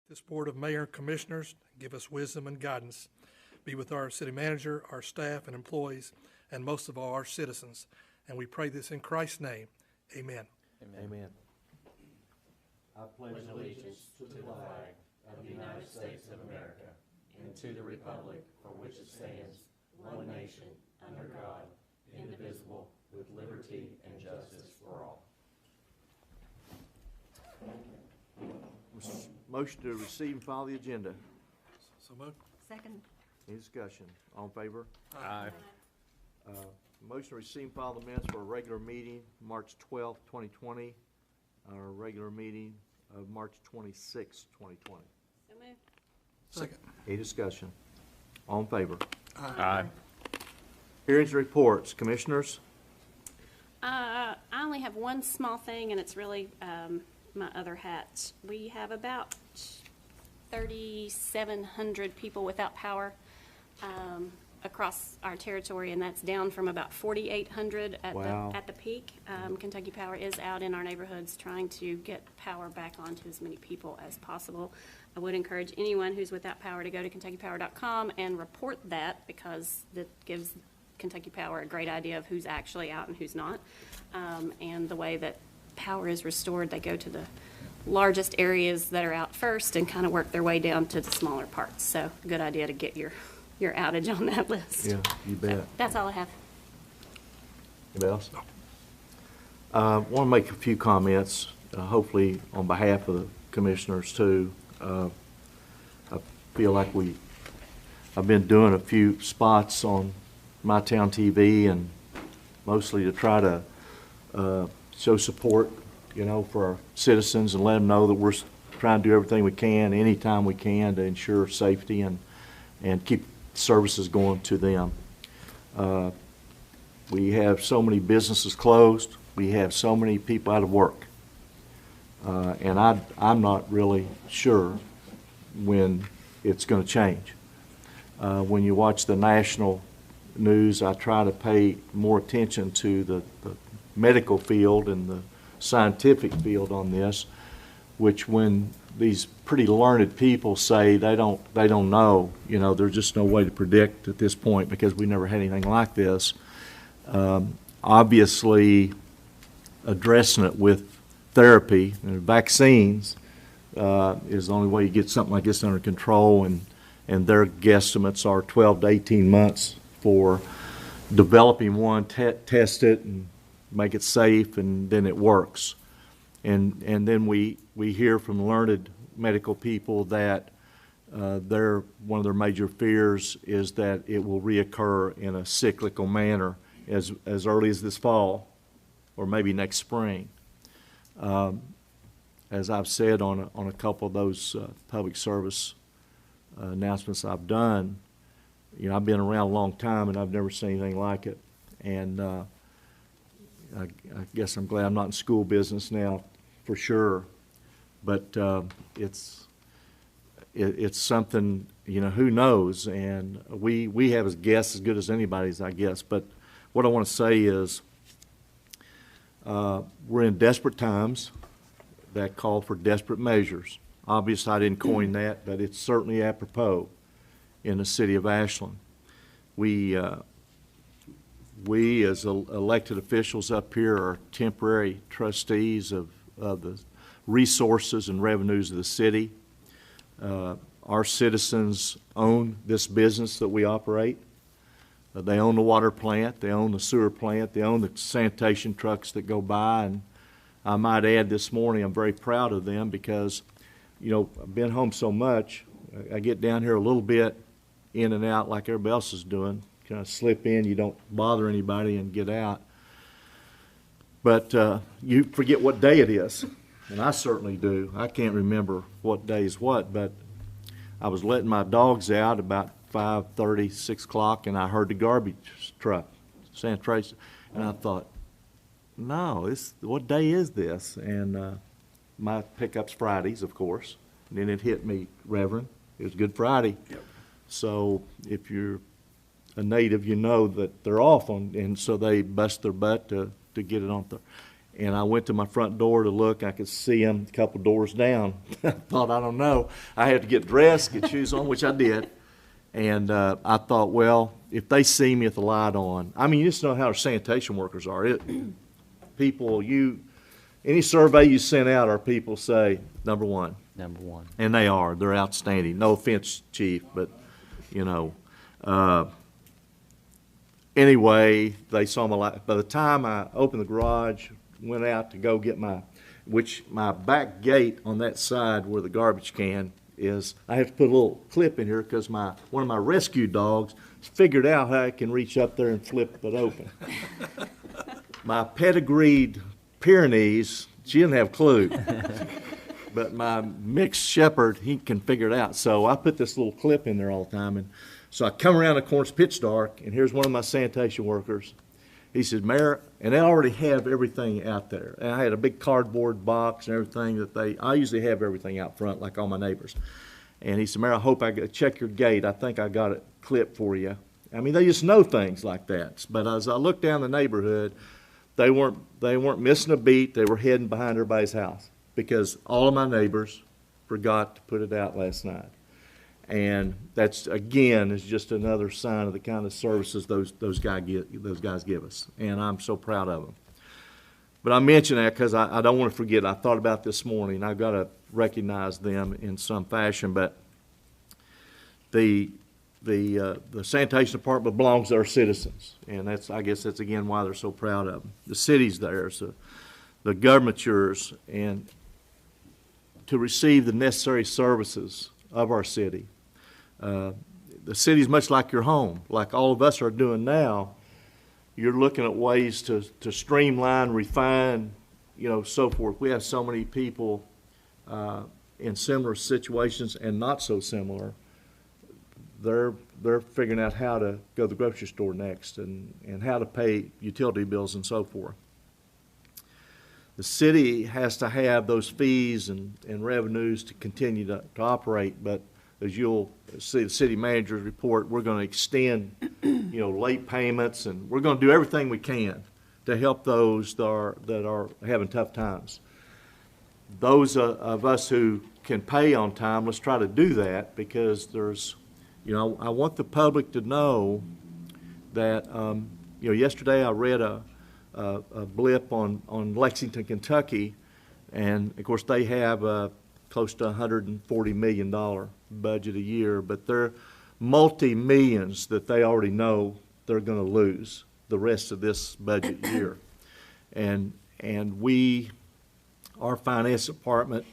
This Board of Mayor and Commissioners give us wisdom and guidance. Be with our city manager, our staff and employees, and most of all, our citizens. And we pray this in Christ's name. Amen. Amen. I pledge allegiance to the flag of the United States of America and to the republic for which it stands, one nation, under God, indivisible, with liberty and justice for all. Motion to receive and file the agenda. So moved. Second. Any discussion? All in favor? Aye. Motion to receive and file the minutes for a regular meeting, March 12th, 2020, our regular meeting of March 26th, 2020. So moved. Second. Any discussion? All in favor? Aye. Hearings and reports. Commissioners? I only have one small thing, and it's really my other hat. We have about 3,700 people without power across our territory, and that's down from about 4,800 Wow. at the peak. Kentucky Power is out in our neighborhoods trying to get power back onto as many people as possible. I would encourage anyone who's without power to go to KentuckyPower.com and report that, because that gives Kentucky Power a great idea of who's actually out and who's not. And the way that power is restored, they go to the largest areas that are out first and kind of work their way down to the smaller parts. So good idea to get your outage on that list. Yeah, you bet. So that's all I have. Anybody else? Want to make a few comments, hopefully on behalf of the commissioners too. I feel like I've been doing a few spots on My Town TV, and mostly to try to show support, for our citizens and let them know that we're trying to do everything we can, anytime we can, to ensure safety and keep services going to them. We have so many businesses closed. We have so many people out of work. And I'm not really sure when it's going to change. When you watch the national news, I try to pay more attention to the medical field and the scientific field on this, which when these pretty learned people say they don't know, there's just no way to predict at this point because we never had anything like this. Obviously, addressing it with therapy and vaccines is the only way you get something like this under control, and their guesstimates are 12 to 18 months for developing one, test it, and make it safe, and then it works. And then we hear from learned medical people that one of their major fears is that it will reoccur in a cyclical manner as early as this fall or maybe next spring. As I've said on a couple of those public service announcements I've done, I've been around a long time and I've never seen anything like it. And I guess I'm glad I'm not in school business now, for sure. But it's something, who knows? And we have a guess as good as anybody's, I guess. But what I want to say is we're in desperate times that call for desperate measures. Obviously, I didn't coin that, but it's certainly apropos in the city of Ashland. We as elected officials up here are temporary trustees of the resources and revenues of the city. Our citizens own this business that we operate. They own the water plant, they own the sewer plant, they own the sanitation trucks that go by, and I might add this morning I'm very proud of them because, you know, I've been home so much, I get down here a little bit in and out like everybody else is doing, kind of slip in, you don't bother anybody and get out. But you forget what day it is, and I certainly do. I can't remember what day is what, but I was letting my dogs out about 5:30, 6 o'clock, and I heard the garbage truck, sanitation, and I thought, no, what day is this? And my pickup's Fridays, of course, and then it hit me, Reverend, it was Good Friday. Yep. So if you're a native, you know that they're off on, and so they bust their butt to get it on. And I went to my front door to look. I could see them a couple doors down. I thought, I don't know. I had to get dressed, get shoes on, which I did. And I thought, well, if they see me with the light on, I mean, you just know how our sanitation workers are. People, any survey you send out, our people say, number one. Number one. And they are. They're outstanding. No offense, Chief, but, you know. Anyway, they saw my light. By the time I opened the garage, went out to go get my back gate on that side where the garbage can is, I have to put a little clip in here because one of my rescue dogs figured out how I can reach up there and flip it open. My pedigreed Pyrenees, she didn't have a clue. But my mixed shepherd, he can figure it out. So I put this little clip in there all the time. And so I come around the corner, it's pitch dark, and here's one of my sanitation workers. He said, Mayor, and they already have everything out there. And I had a big cardboard box and everything I usually have everything out front like all my neighbors. And he said, Mayor, I hope I check your gate. I think I got it clipped for you. I mean, they just know things like that. But as I looked down the neighborhood, they weren't missing a beat. They were heading behind everybody's house because all of my neighbors forgot to put it out last night. And that's, again, is just another sign of the kind of services those guys give us. And I'm so proud of them. But I mention that because I don't want to forget. I thought about this morning. I've got to recognize them in some fashion. But the sanitation department belongs to our citizens. And I guess that's, again, why they're so proud of them. The city's theirs. The government's yours. And to receive the necessary services of our city. The city's much like your home, like all of us are doing now. You're looking at ways to streamline, refine, so forth. We have so many people in similar situations and not so similar. They're figuring out how to go to the grocery store next and how to pay utility bills and so forth. The city has to have those fees and revenues to continue to operate, but as you'll see the city manager's report, we're going to extend, late payments, and we're going to do everything we can to help those that are having tough times. Those of us who can pay on time, let's try to do that because there's, I want the public to know that, yesterday I read a blip on Lexington, Kentucky, and of course they have close to $140 million budget a year, but they're multi-millions that they already know they're going to lose the rest of this budget year. And our finance department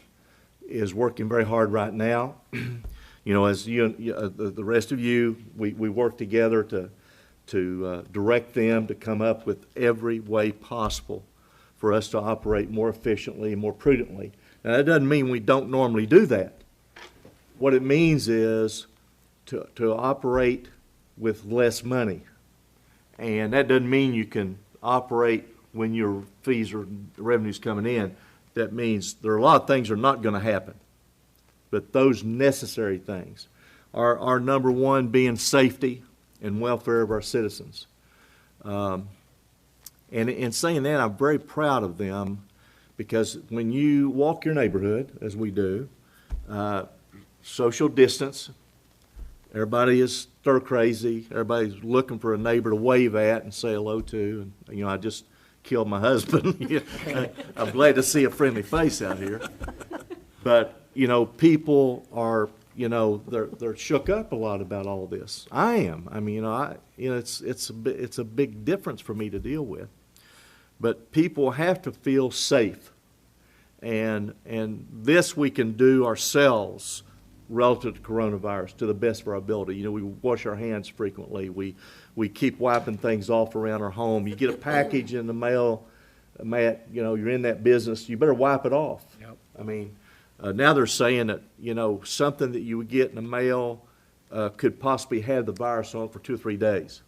is working very hard right now. As the rest of you, we work together to direct them to come up with every way possible for us to operate more efficiently and more prudently. Now, that doesn't mean we don't normally do that. What it means is to operate with less money. And that doesn't mean you can operate when your fees or revenues coming in. That means there are a lot of things that are not going to happen. But those necessary things are number one being safety and welfare of our citizens. And in saying that, I'm very proud of them because when you walk your neighborhood, as we do, Social distance. Everybody is stir crazy. Everybody's looking for a neighbor to wave at and say hello to. And, I just killed my husband. I'm glad to see a friendly face out here. But, people are, they're shook up a lot about all this. I am. I mean, it's a big difference for me to deal with. But people have to feel safe. And this we can do ourselves relative to coronavirus to the best of our ability. We wash our hands frequently. We keep wiping things off around our home. You get a package in the mail, Matt, you're in that business, you better wipe it off. Yep. I mean, now they're saying that, something that you would get in the mail could possibly have the virus on it for 2 or 3 days.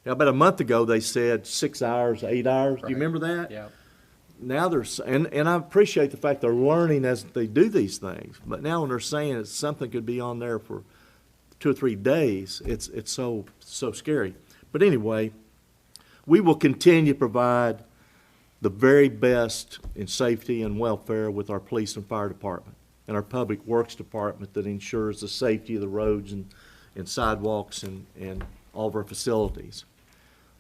Now, about a month ago, they said 6 hours, 8 hours. Do you remember that? Yeah. Now and I appreciate the fact they're learning as they do these things. But now when they're saying that something could be on there for 2 or 3 days, it's so scary. But anyway, we will continue to provide the very best in safety and welfare with our police and fire department and our public works department that ensures the safety of the roads and sidewalks and all of our facilities.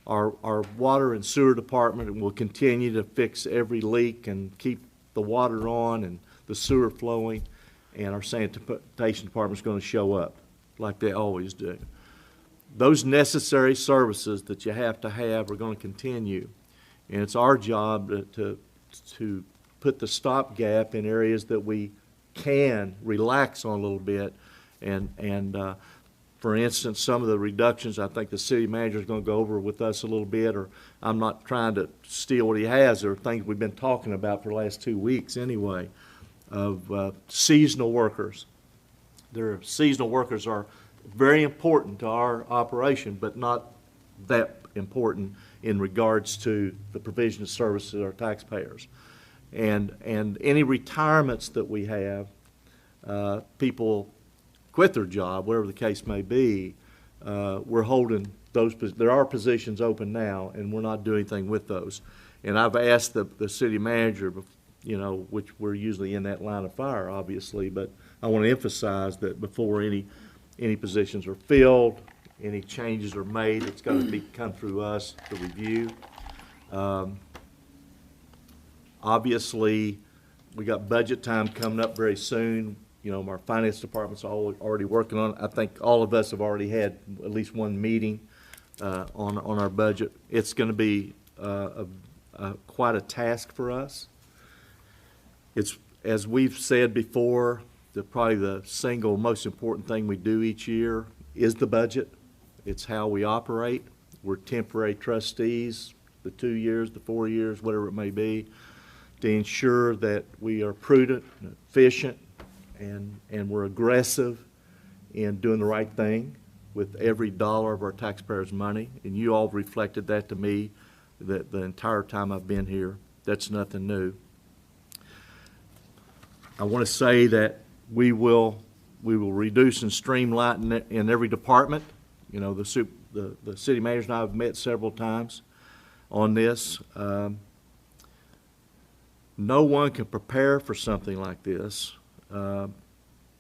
Our water and sewer department will continue to fix every leak and keep the water on and the sewer flowing, and our sanitation department is going to show up like they always do. Those necessary services that you have to have are going to continue, and it's our job to put the stopgap in areas that we can relax on a little bit, and for instance, some of the reductions I think the city manager is going to go over with us a little bit, or I'm not trying to steal what he has, or things we've been talking about for the last 2 weeks anyway, of seasonal workers. Seasonal workers are very important to our operation, but not that important in regards to the provision of services to our taxpayers. And any retirements that we have, people quit their job, whatever the case may be, we're holding those. There are positions open now, and we're not doing anything with those. And I've asked the city manager, which we're usually in that line of fire, obviously, but I want to emphasize that before any positions are filled, any changes are made, it's got to come through us to review. Obviously, we got budget time coming up very soon. Our finance department's already working on it. I think all of us have already had at least one meeting on our budget. It's going to be quite a task for us. It's, as we've said before, probably the single most important thing we do each year is the budget. It's how we operate. We're temporary trustees, the 2 years, the 4 years, whatever it may be, to ensure that we are prudent, efficient, and we're aggressive in doing the right thing with every dollar of our taxpayers' money. And you all reflected that to me the entire time I've been here. That's nothing new. I want to say that we will reduce and streamline in every department. The city manager and I have met several times on this. No one can prepare for something like this, but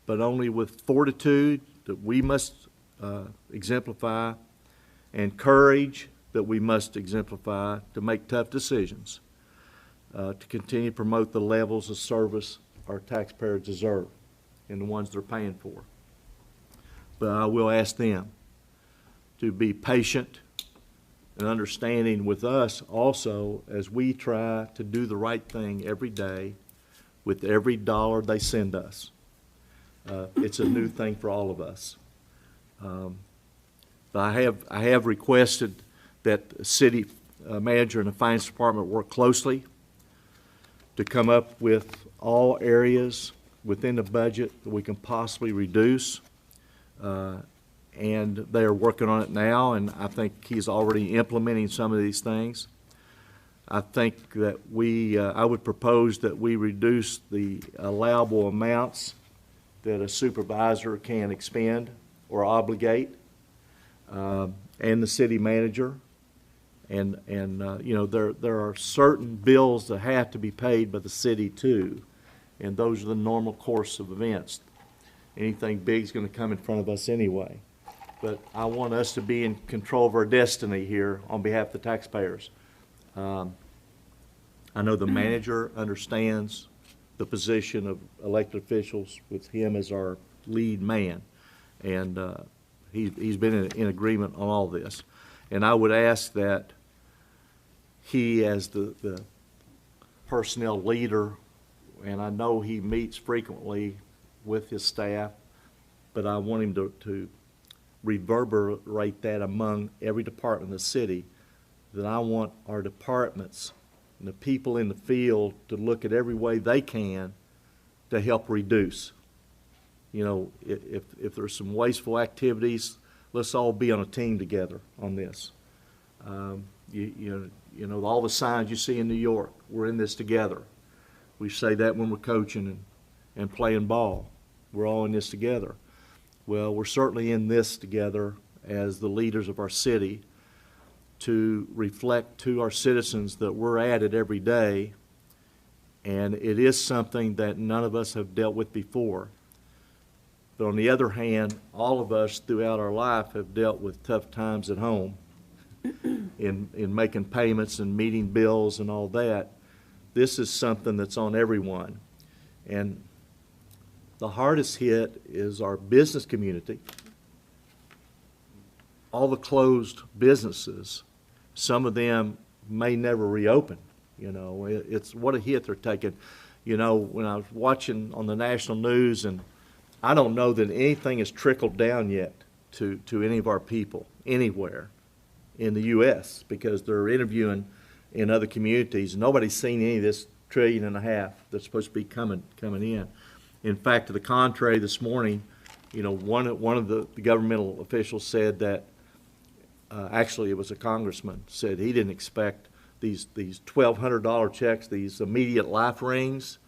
only with fortitude that we must exemplify, and courage that we must exemplify to make tough decisions, to continue to promote the levels of service our taxpayers deserve and the ones they're paying for. But I will ask them to be patient and understanding with us also as we try to do the right thing every day with every dollar they send us. It's a new thing for all of us. But I have requested that the city manager and the finance department work closely to come up with all areas within the budget that we can possibly reduce. And they are working on it now, and I think he's already implementing some of these things. I think that I would propose that we reduce the allowable amounts that a supervisor can expend or obligate, and the city manager. And there are certain bills that have to be paid by the city too, and those are the normal course of events. Anything big is going to come in front of us anyway. But I want us to be in control of our destiny here on behalf of the taxpayers. I know the manager understands the position of elected officials with him as our lead man, and he's been in agreement on all this. And I would ask that he, as the personnel leader, and I know he meets frequently with his staff, but I want him to reverberate that among every department in the city, that I want our departments and the people in the field to look at every way they can to help reduce. You know, if there's some wasteful activities, let's all be on a team together on this. You know, all the signs you see in New York, we're in this together. We say that when we're coaching and playing ball. We're all in this together. Well, we're certainly in this together as the leaders of our city to reflect to our citizens that we're at it every day, and it is something that none of us have dealt with before. But on the other hand, all of us throughout our life have dealt with tough times at home in making payments and meeting bills and all that. This is something that's on everyone. And the hardest hit is our business community. All the closed businesses, some of them may never reopen. You know, it's what a hit they're taking. You know, when I was watching on the national news, and I don't know that anything has trickled down yet to any of our people anywhere in the U.S. because they're interviewing in other communities. Nobody's seen any of this $1.5 trillion that's supposed to be coming in. In fact, to the contrary, this morning, you know, one of the governmental officials said that actually it was a congressman said he didn't expect these $1,200 checks, these immediate life rings.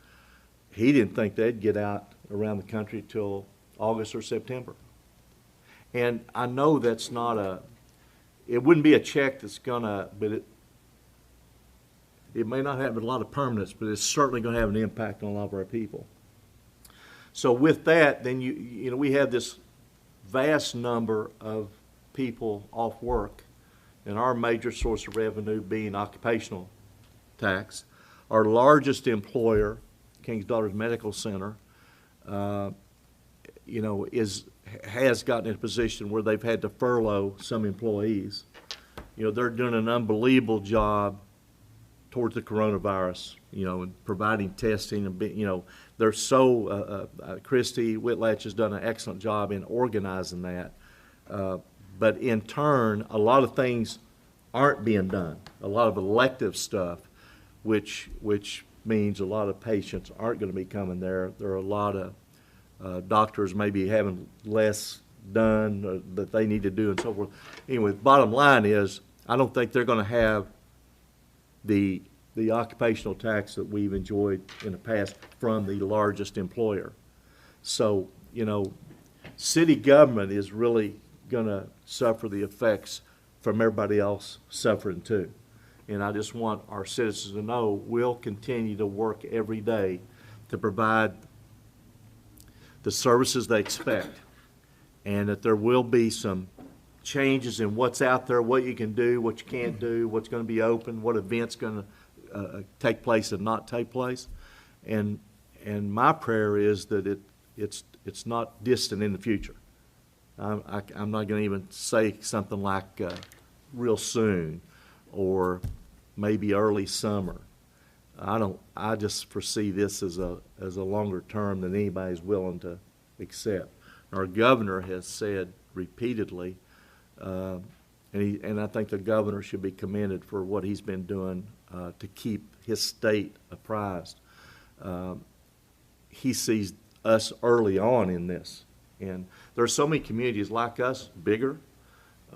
He didn't think they'd get out around the country till August or September. And I know that's not it wouldn't be a check that's gonna, but it may not have a lot of permanence, but it's certainly gonna have an impact on a lot of our people. So with that, then you know, we have this vast number of people off work, and our major source of revenue being occupational tax. Our largest employer, King's Daughters Medical Center, you know, has gotten in a position where they've had to furlough some employees. You know, they're doing an unbelievable job towards the coronavirus, you know, and providing testing, and you know, they're so, Christy Whitlatch has done an excellent job in organizing that. But in turn, a lot of things aren't being done. A lot of elective stuff, which means a lot of patients aren't going to be coming there. There are a lot of doctors maybe having less done that they need to do and so forth. Anyway, the bottom line is, I don't think they're going to have the occupational tax that we've enjoyed in the past from the largest employer. So, you know, city government is really going to suffer the effects from everybody else suffering too. And I just want our citizens to know we'll continue to work every day to provide the services they expect, and that there will be some changes in what's out there, what you can do, what you can't do, what's going to be open, what events going to take place and not take place. And my prayer is that it's not distant in the future. I'm not going to even say something like real soon or maybe early summer. I just foresee this as a longer term than anybody's willing to accept. Our governor has said repeatedly, and I think the governor should be commended for what he's been doing to keep his state apprised. He sees us early on in this. And there are so many communities like us, bigger,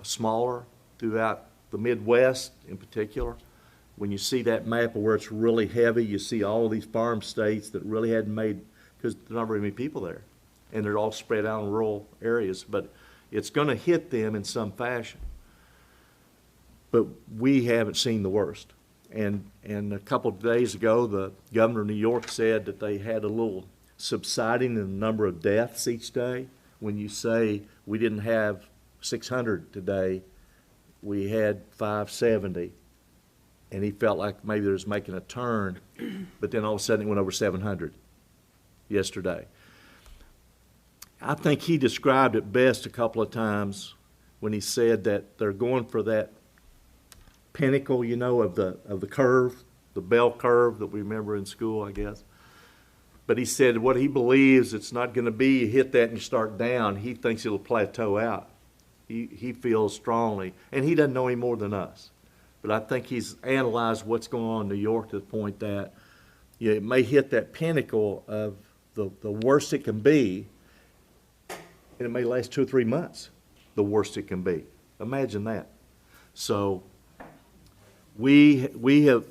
smaller, throughout the Midwest in particular. When you see that map of where it's really heavy, you see all of these farm states that really hadn't made, because there are not very many people there. And they're all spread out in rural areas. But it's going to hit them in some fashion. But we haven't seen the worst. And a couple of days ago, the governor of New York said that they had a little subsiding in the number of deaths each day. When you say we didn't have 600 today, we had 570. And he felt like maybe there was making a turn, but then all of a sudden it went over 700 yesterday. I think he described it best a couple of times when he said that they're going for that pinnacle, you know, of the curve, the bell curve that we remember in school, I guess. But he said what he believes it's not going to be you hit that and you start down. He thinks it'll plateau out. He feels strongly, and he doesn't know any more than us. But I think he's analyzed what's going on in New York to the point that it may hit that pinnacle of the worst it can be, and it may last 2 or 3 months, the worst it can be. Imagine that. So we have,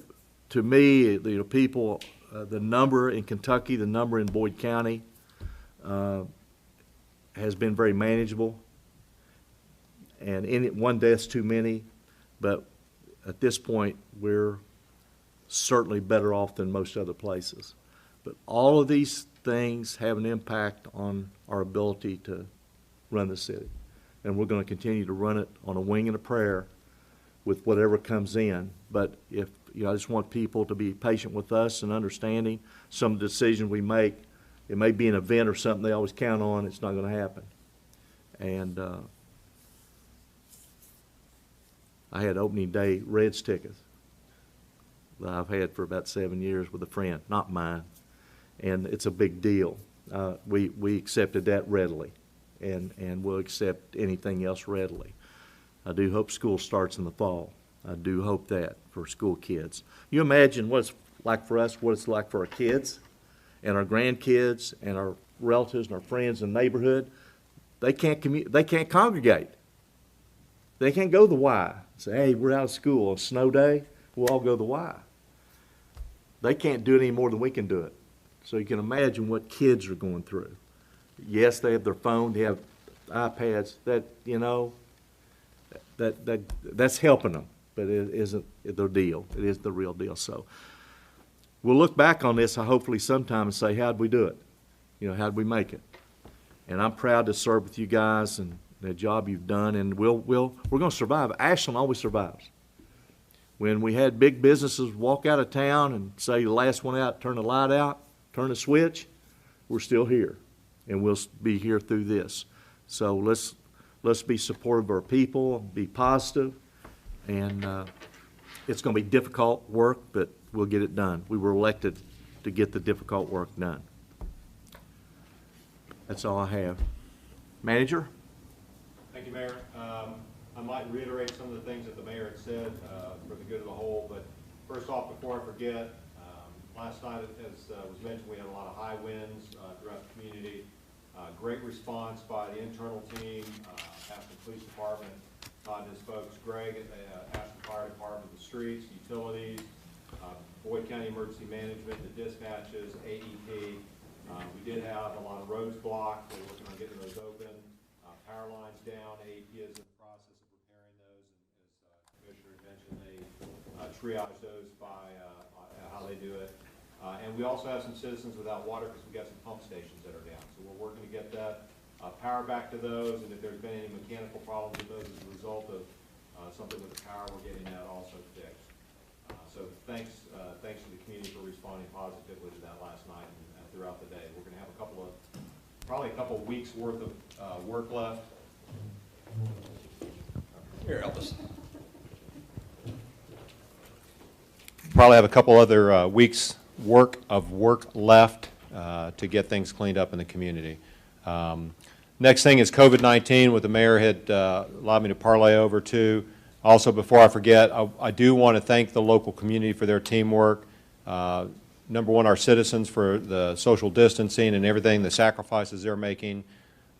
to me, people, the number in Kentucky, the number in Boyd County has been very manageable. And one death's too many, but at this point, we're certainly better off than most other places. But all of these things have an impact on our ability to run the city. And we're going to continue to run it on a wing and a prayer with whatever comes in. But I just want people to be patient with us and understanding some of the decisions we make. It may be an event or something they always count on. It's not going to happen. And I had opening day Reds tickets that I've had for about 7 years with a friend, not mine. And it's a big deal. We accepted that readily, and we'll accept anything else readily. I do hope school starts in the fall. I do hope that for school kids. You imagine what it's like for us, what it's like for our kids and our grandkids and our relatives and our friends in the neighborhood. They can't congregate. They can't go to the Y. Say, hey, we're out of school on a snow day. We'll all go to the Y. They can't do it any more than we can do it. So you can imagine what kids are going through. Yes, they have their phone, they have iPads. That's helping them, but it isn't the deal. It is the real deal. So we'll look back on this hopefully sometime and say, how'd we do it? How'd we make it? And I'm proud to serve with you guys and the job you've done, and we're going to survive. Ashland always survives. When we had big businesses walk out of town and say the last one out, turn the light out, turn the switch, we're still here, and we'll be here through this. So let's be supportive of our people, be positive, and it's going to be difficult work, but we'll get it done. We were elected to get the difficult work done. That's all I have. Manager? Thank you, Mayor. I might reiterate some of the things that the mayor had said for the good of the whole, but first off, before I forget, last night, as was mentioned, we had a lot of high winds throughout the community. Great response by the internal team, Ashland Police Department, Todd and his folks, Greg at Ashland Fire Department, the streets, utilities, Boyd County Emergency Management, the dispatches, AEP. We did have a lot of roads blocked. We're working on getting those open. Power lines down. AEP is in the process of repairing those, and as Commissioner mentioned, they triage those by how they do it. And we also have some citizens without water because we got some pump stations that are down. So we're working to get that power back to those, and if there's been any mechanical problems with those as a result of something with the power, we're getting that also fixed. So thanks to the community for responding positively to that last night and throughout the day. We're going to have probably a couple of weeks worth of work left. Here, Elvis. Probably have a couple other weeks work left to get things cleaned up in the community. Next thing is COVID-19, what the mayor had allowed me to parlay over to. Also, before I forget, I do want to thank the local community for their teamwork. Number one, our citizens for the social distancing and everything, the sacrifices they're making.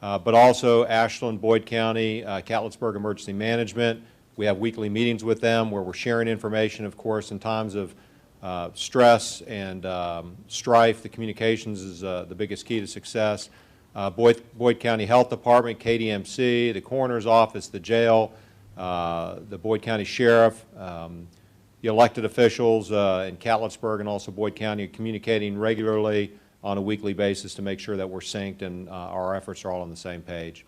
But also Ashland, Boyd County, Catlettsburg Emergency Management. We have weekly meetings with them where we're sharing information, of course, in times of stress and strife. The communications is the biggest key to success. Boyd County Health Department, KDMC, the Coroner's Office, the jail, the Boyd County Sheriff, the elected officials in Catlettsburg and also Boyd County are communicating regularly on a weekly basis to make sure that we're synced and our efforts are all on the same page.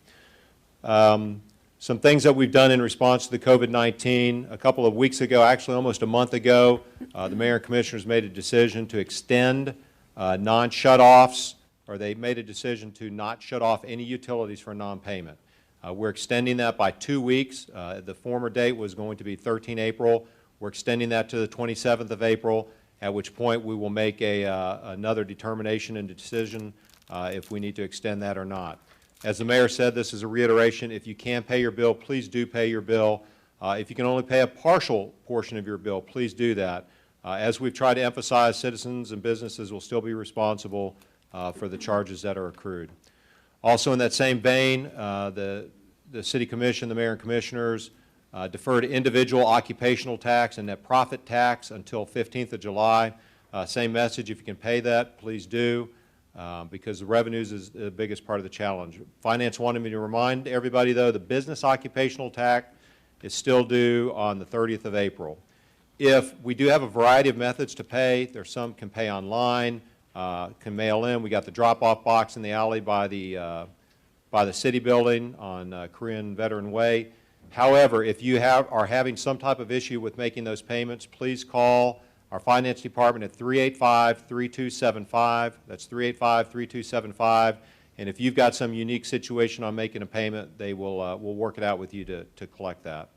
Some things that we've done in response to the COVID-19. A couple of weeks ago, actually almost a month ago, the Mayor and Commissioners made a decision to extend non-shutoffs, or they made a decision to not shut off any utilities for non-payment. We're extending that by 2 weeks. The former date was going to be 13 April. We're extending that to the 27th of April, at which point we will make another determination and decision if we need to extend that or not. As the Mayor said, this is a reiteration. If you can pay your bill, please do pay your bill. If you can only pay a partial portion of your bill, please do that. As we've tried to emphasize, citizens and businesses will still be responsible for the charges that are accrued. Also in that same vein, the City Commission, the Mayor and Commissioners deferred individual occupational tax and net profit tax until 15th of July. Same message, if you can pay that, please do, because the revenues is the biggest part of the challenge. Finance wanted me to remind everybody, though, the business occupational tax is still due on the 30th of April. If we do have a variety of methods to pay, there's some can pay online, can mail in. We got the drop-off box in the alley by the city building on Korean Veteran Way. However, if you are having some type of issue with making those payments, please call our finance department at 385-3275. That's 385-3275. And if you've got some unique situation on making a payment, they will work it out with you to collect that.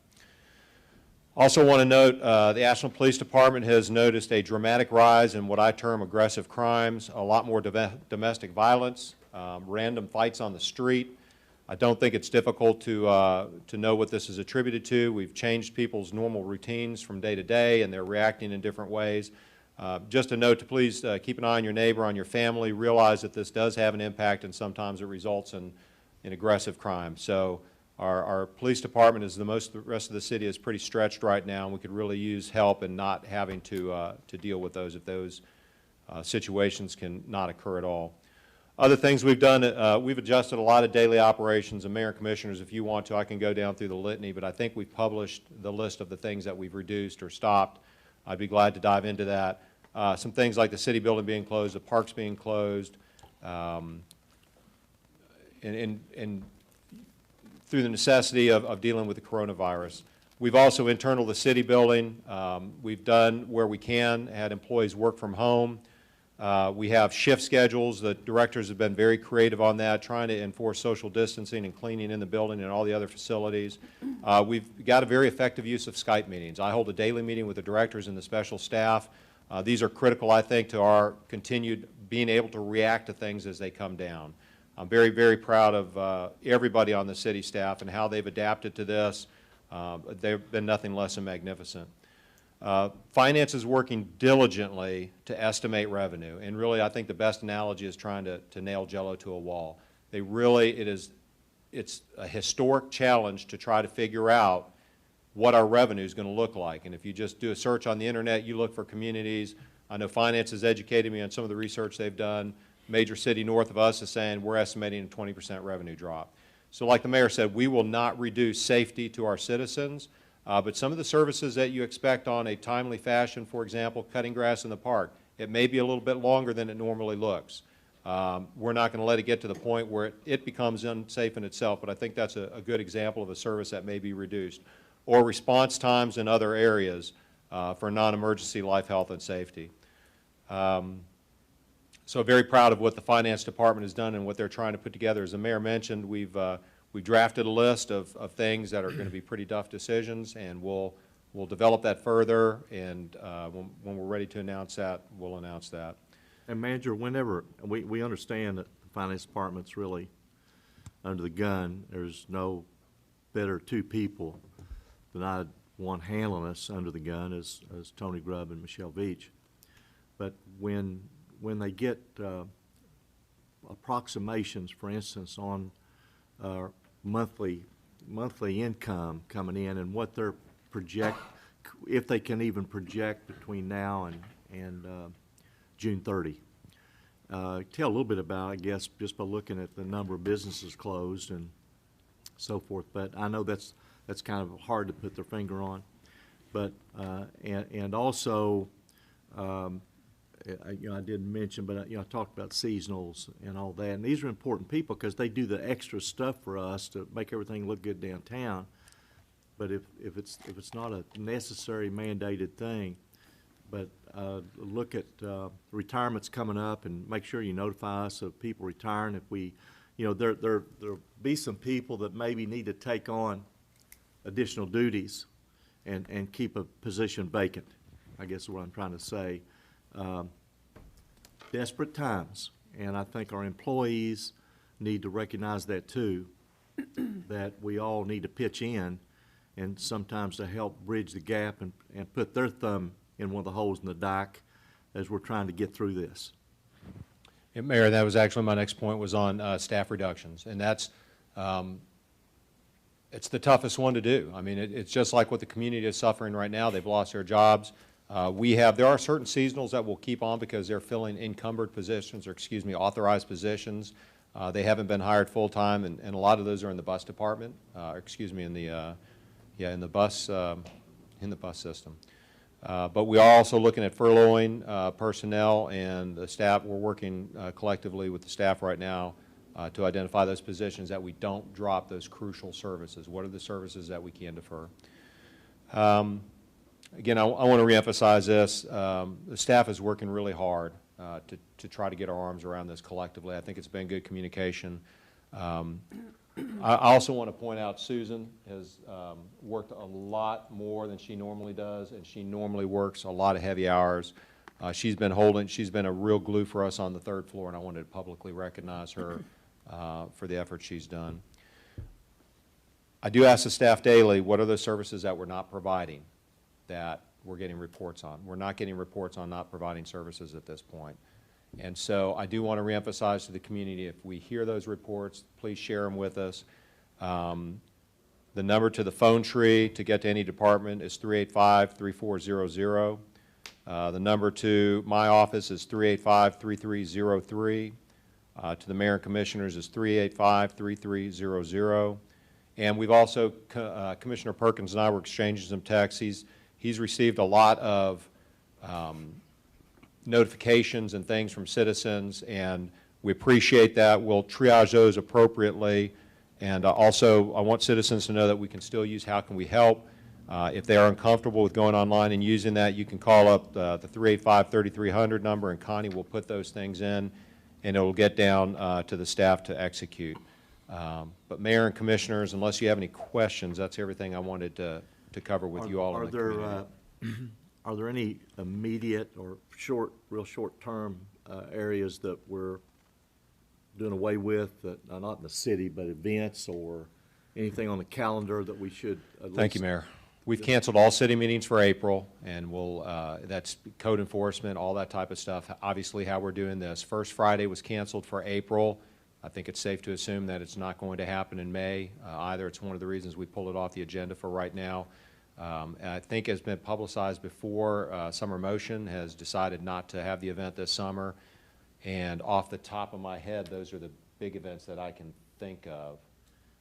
Also want to note the Ashland Police Department has noticed a dramatic rise in what I term aggressive crimes, a lot more domestic violence, random fights on the street. I don't think it's difficult to know what this is attributed to. We've changed people's normal routines from day to day, and they're reacting in different ways. Just a note to please keep an eye on your neighbor, on your family. Realize that this does have an impact, and sometimes it results in aggressive crime. So our police department, as the rest of the city, is pretty stretched right now, and we could really use help in not having to deal with those if those situations can not occur at all. Other things we've done, we've adjusted a lot of daily operations, and Mayor and Commissioners, if you want to, I can go down through the litany, but I think we've published the list of the things that we've reduced or stopped. I'd be glad to dive into that. Some things like the city building being closed, the parks being closed, and through the necessity of dealing with the coronavirus. We've also internal the city building. We've done where we can, had employees work from home. We have shift schedules. The directors have been very creative on that, trying to enforce social distancing and cleaning in the building and all the other facilities. We've got a very effective use of Skype meetings. I hold a daily meeting with the directors and the special staff. These are critical, I think, to our continued being able to react to things as they come down. I'm very, very proud of everybody on the city staff and how they've adapted to this. They've been nothing less than magnificent. Finance is working diligently to estimate revenue, and really I think the best analogy is trying to nail Jell-O to a wall. It's a historic challenge to try to figure out what our revenue is going to look like. And if you just do a search on the internet, you look for communities. I know Finance has educated me on some of the research they've done. Major city north of us is saying we're estimating a 20% revenue drop. So like the Mayor said, we will not reduce safety to our citizens. But some of the services that you expect on a timely fashion, for example, cutting grass in the park, it may be a little bit longer than it normally looks. We're not going to let it get to the point where it becomes unsafe in itself, but I think that's a good example of a service that may be reduced. Or response times in other areas for non-emergency life, health, and safety. So very proud of what the Finance Department has done and what they're trying to put together. As the Mayor mentioned, we drafted a list of things that are going to be pretty tough decisions, and we'll develop that further, and when we're ready to announce that, we'll announce that. And Manager, whenever, we understand that the Finance Department's really under the gun. There's no better two people than I want handling us under the gun as Tony Grubb and Michelle Veach. But when they get approximations, for instance, on monthly income coming in and what they're if they can even project between now and June 30. Tell a little bit about, I guess, just by looking at the number of businesses closed and so forth, but I know that's kind of hard to put their finger on. But, and also, I didn't mention, but, I talked about seasonals and all that. And these are important people because they do the extra stuff for us to make everything look good downtown. But if it's not a necessary mandated thing, but look at retirements coming up and make sure you notify us of people retiring. If we, there'll be some people that maybe need to take on additional duties and keep a position vacant, I guess is what I'm trying to say. Desperate times, and I think our employees need to recognize that too, that we all need to pitch in and sometimes to help bridge the gap and put their thumb in one of the holes in the dike as we're trying to get through this. And Mayor, that was actually my next point, was on staff reductions, and that's it's the toughest one to do. I mean, it's just like what the community is suffering right now. They've lost their jobs. There are certain seasonals that we'll keep on because they're filling encumbered positions, or excuse me, authorized positions. They haven't been hired full-time, and a lot of those are in the bus department, in the bus system. But we are also looking at furloughing personnel and the staff. We're working collectively with the staff right now to identify those positions that we don't drop those crucial services. What are the services that we can defer? Again, I want to reemphasize this. The staff is working really hard to try to get our arms around this collectively. I think it's been good communication. I also want to point out Susan has worked a lot more than she normally does, and she normally works a lot of heavy hours. She's been a real glue for us on the third floor, and I wanted to publicly recognize her for the effort she's done. I do ask the staff daily, what are the services that we're not providing that we're getting reports on? We're not getting reports on not providing services at this point. And so I do want to reemphasize to the community, if we hear those reports, please share them with us. The number to the phone tree to get to any department is 385-3400. The number to my office is 385-3303. To the mayor and commissioners is 385-3300. And we've also, Commissioner Perkins and I were exchanging some texts. He's received a lot of notifications and things from citizens, and we appreciate that. We'll triage those appropriately. And also, I want citizens to know that we can still use How Can We Help. If they are uncomfortable with going online and using that, you can call up the 385-3300 number, and Connie will put those things in, and it will get down to the staff to execute. But Mayor and Commissioners, unless you have any questions, that's everything I wanted to cover with you all in the community. Are there any immediate or real short-term areas that we're doing away with, that not in the city, but events or anything on the calendar that we should at least? Thank you, Mayor. We've canceled all city meetings for April, and that's code enforcement, all that type of stuff. Obviously, how we're doing this. First Friday was canceled for April. I think it's safe to assume that it's not going to happen in May either. It's one of the reasons we pulled it off the agenda for right now. And I think has been publicized before, Summer Motion has decided not to have the event this summer. And off the top of my head, those are the big events that I can think of.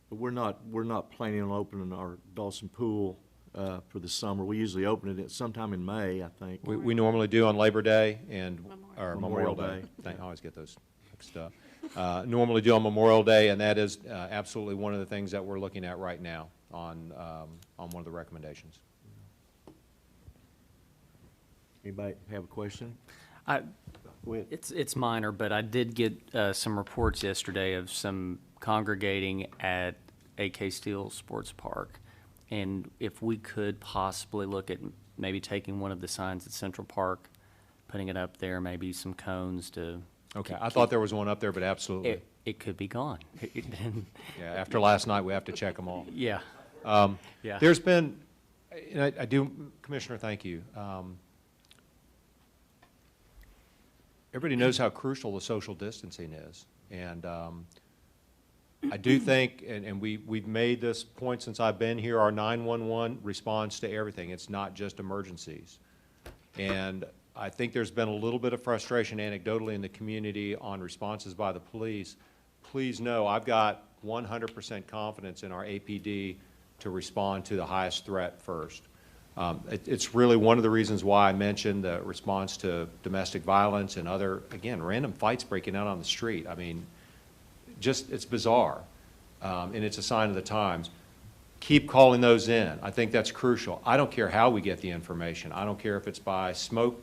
But we're not planning on opening our Dawson Pool for the summer. We usually open it sometime in May, I think. We normally do on Labor Day and Memorial Day. I always get those mixed up. Normally do on Memorial Day, and that is absolutely one of the things that we're looking at right now on one of the recommendations. Anybody have a question? It's minor, but I did get some reports yesterday of some congregating at AK Steel Sports Park. And if we could possibly look at maybe taking one of the signs at Central Park, putting it up there, maybe some cones to. Okay, I thought there was one up there, but absolutely. It could be gone. Yeah, after last night, we have to check them all. Yeah. Yeah. There's been, and I do, Commissioner, thank you. Everybody knows how crucial the social distancing is. And I do think, and we've made this point since I've been here, our 911 responds to everything. It's not just emergencies. And I think there's been a little bit of frustration anecdotally in the community on responses by the police. Please know I've got 100% confidence in our APD to respond to the highest threat first. It's really one of the reasons why I mentioned the response to domestic violence and other, again, random fights breaking out on the street. I mean, just, it's bizarre, and it's a sign of the times. Keep calling those in. I think that's crucial. I don't care how we get the information. I don't care if it's by smoke,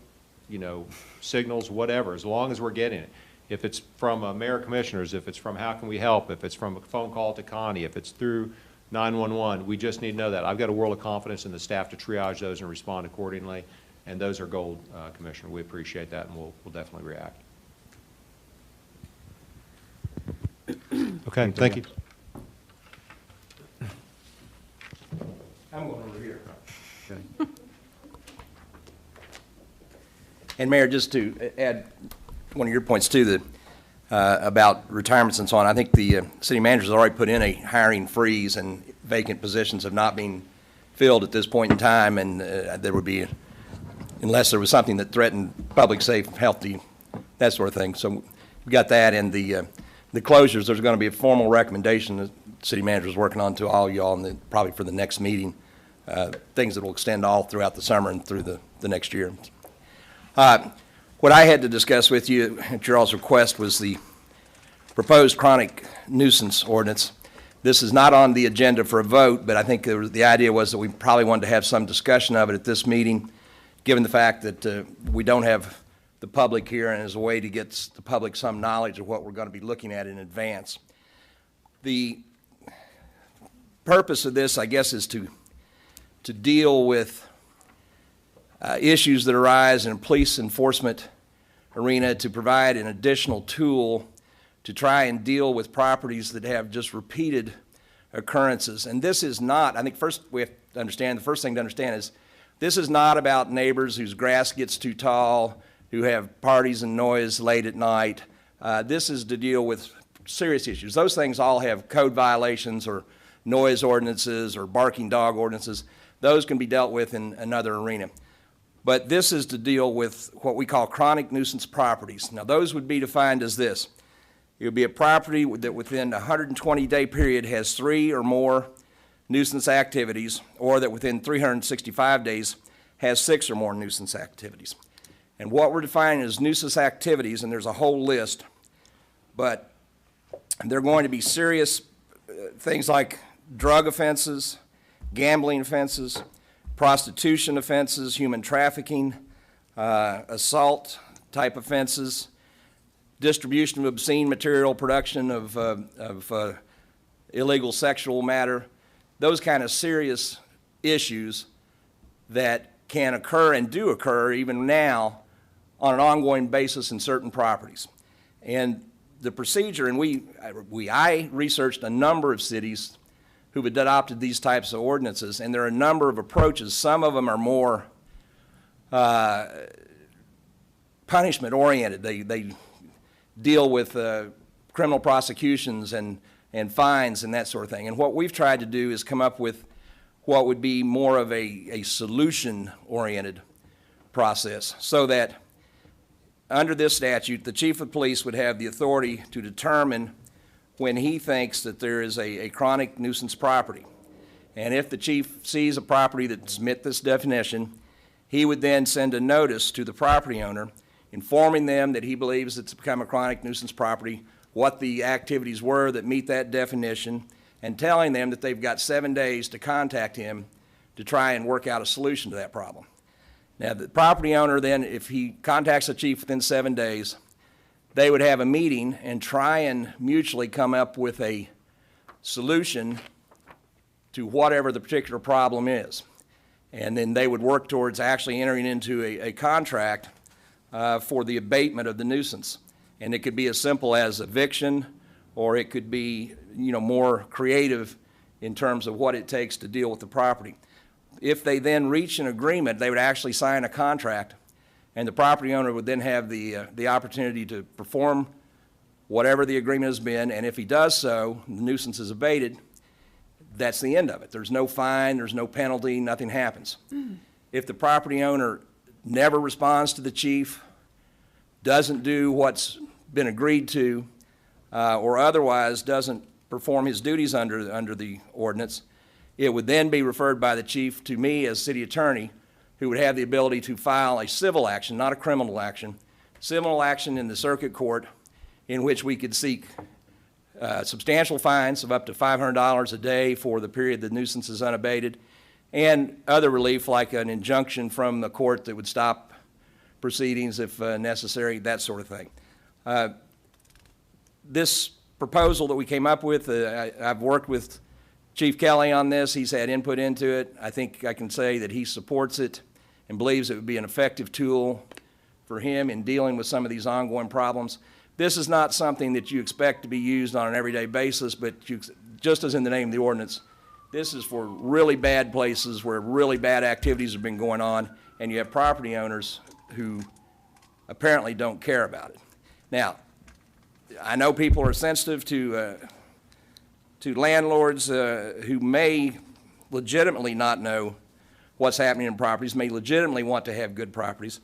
signals, whatever, as long as we're getting it. If it's from mayor commissioners, if it's from how can we help, if it's from a phone call to Connie, if it's through 911, we just need to know that. I've got a world of confidence in the staff to triage those and respond accordingly, and those are gold, Commissioner. We appreciate that, and we'll definitely react. Okay, thank you. I'm going over here. And Mayor, just to add one of your points too, about retirements and so on, I think the city manager's already put in a hiring freeze, and vacant positions have not been filled at this point in time, and there would be, unless there was something that threatened public safety, healthy, that sort of thing. So we've got that, and the closures, there's going to be a formal recommendation the city manager is working on to all y'all, and probably for the next meeting, things that will extend all throughout the summer and through the next year. What I had to discuss with you at your all's request was the proposed chronic nuisance ordinance. This is not on the agenda for a vote, but I think the idea was that we probably wanted to have some discussion of it at this meeting, given the fact that we don't have the public here, and as a way to get the public some knowledge of what we're going to be looking at in advance. The purpose of this, I guess, is to deal with issues that arise in a police enforcement arena, to provide an additional tool to try and deal with properties that have just repeated occurrences. And this is not, I think first we have to understand, the first thing to understand is this is not about neighbors whose grass gets too tall, who have parties and noise late at night. This is to deal with serious issues. Those things all have code violations or noise ordinances or barking dog ordinances. Those can be dealt with in another arena. But this is to deal with what we call chronic nuisance properties. Now, those would be defined as this. It would be a property that within a 120-day period has 3 or more nuisance activities, or that within 365 days has 6 or more nuisance activities. And what we're defining as nuisance activities, and there's a whole list, but they're going to be serious things like drug offenses, gambling offenses, prostitution offenses, human trafficking, assault type offenses, distribution of obscene material, production of illegal sexual matter, those kind of serious issues that can occur and do occur even now on an ongoing basis in certain properties. And the procedure, and I researched a number of cities who've adopted these types of ordinances, and there are a number of approaches. Some of them are more punishment-oriented. They deal with criminal prosecutions and fines and that sort of thing. And what we've tried to do is come up with what would be more of a solution-oriented process, so that under this statute, the chief of police would have the authority to determine when he thinks that there is a chronic nuisance property. And if the chief sees a property that met this definition, he would then send a notice to the property owner informing them that he believes it's become a chronic nuisance property, what the activities were that meet that definition, and telling them that they've got 7 days to contact him to try and work out a solution to that problem. Now, the property owner then, if he contacts the chief within 7 days, they would have a meeting and try and mutually come up with a solution to whatever the particular problem is. And then they would work towards actually entering into a contract for the abatement of the nuisance. And it could be as simple as eviction, or it could be, more creative in terms of what it takes to deal with the property. If they then reach an agreement, they would actually sign a contract, and the property owner would then have the opportunity to perform whatever the agreement has been, and if he does so, the nuisance is abated, that's the end of it. There's no fine, there's no penalty, nothing happens. If the property owner never responds to the chief, doesn't do what's been agreed to, or otherwise doesn't perform his duties under the ordinance, It would then be referred by the chief to me as city attorney, who would have the ability to file a civil action, not a criminal action, civil action in the circuit court, in which we could seek substantial fines of up to $500 a day for the period the nuisance is unabated, and other relief like an injunction from the court that would stop proceedings if necessary, that sort of thing. This proposal that we came up with, I've worked with Chief Kelly on this. He's had input into it. I think I can say that he supports it and believes it would be an effective tool for him in dealing with some of these ongoing problems. This is not something that you expect to be used on an everyday basis, but just as in the name of the ordinance, this is for really bad places where really bad activities have been going on, and you have property owners who apparently don't care about it. Now, I know people are sensitive to landlords who may legitimately not know what's happening in properties, may legitimately want to have good properties.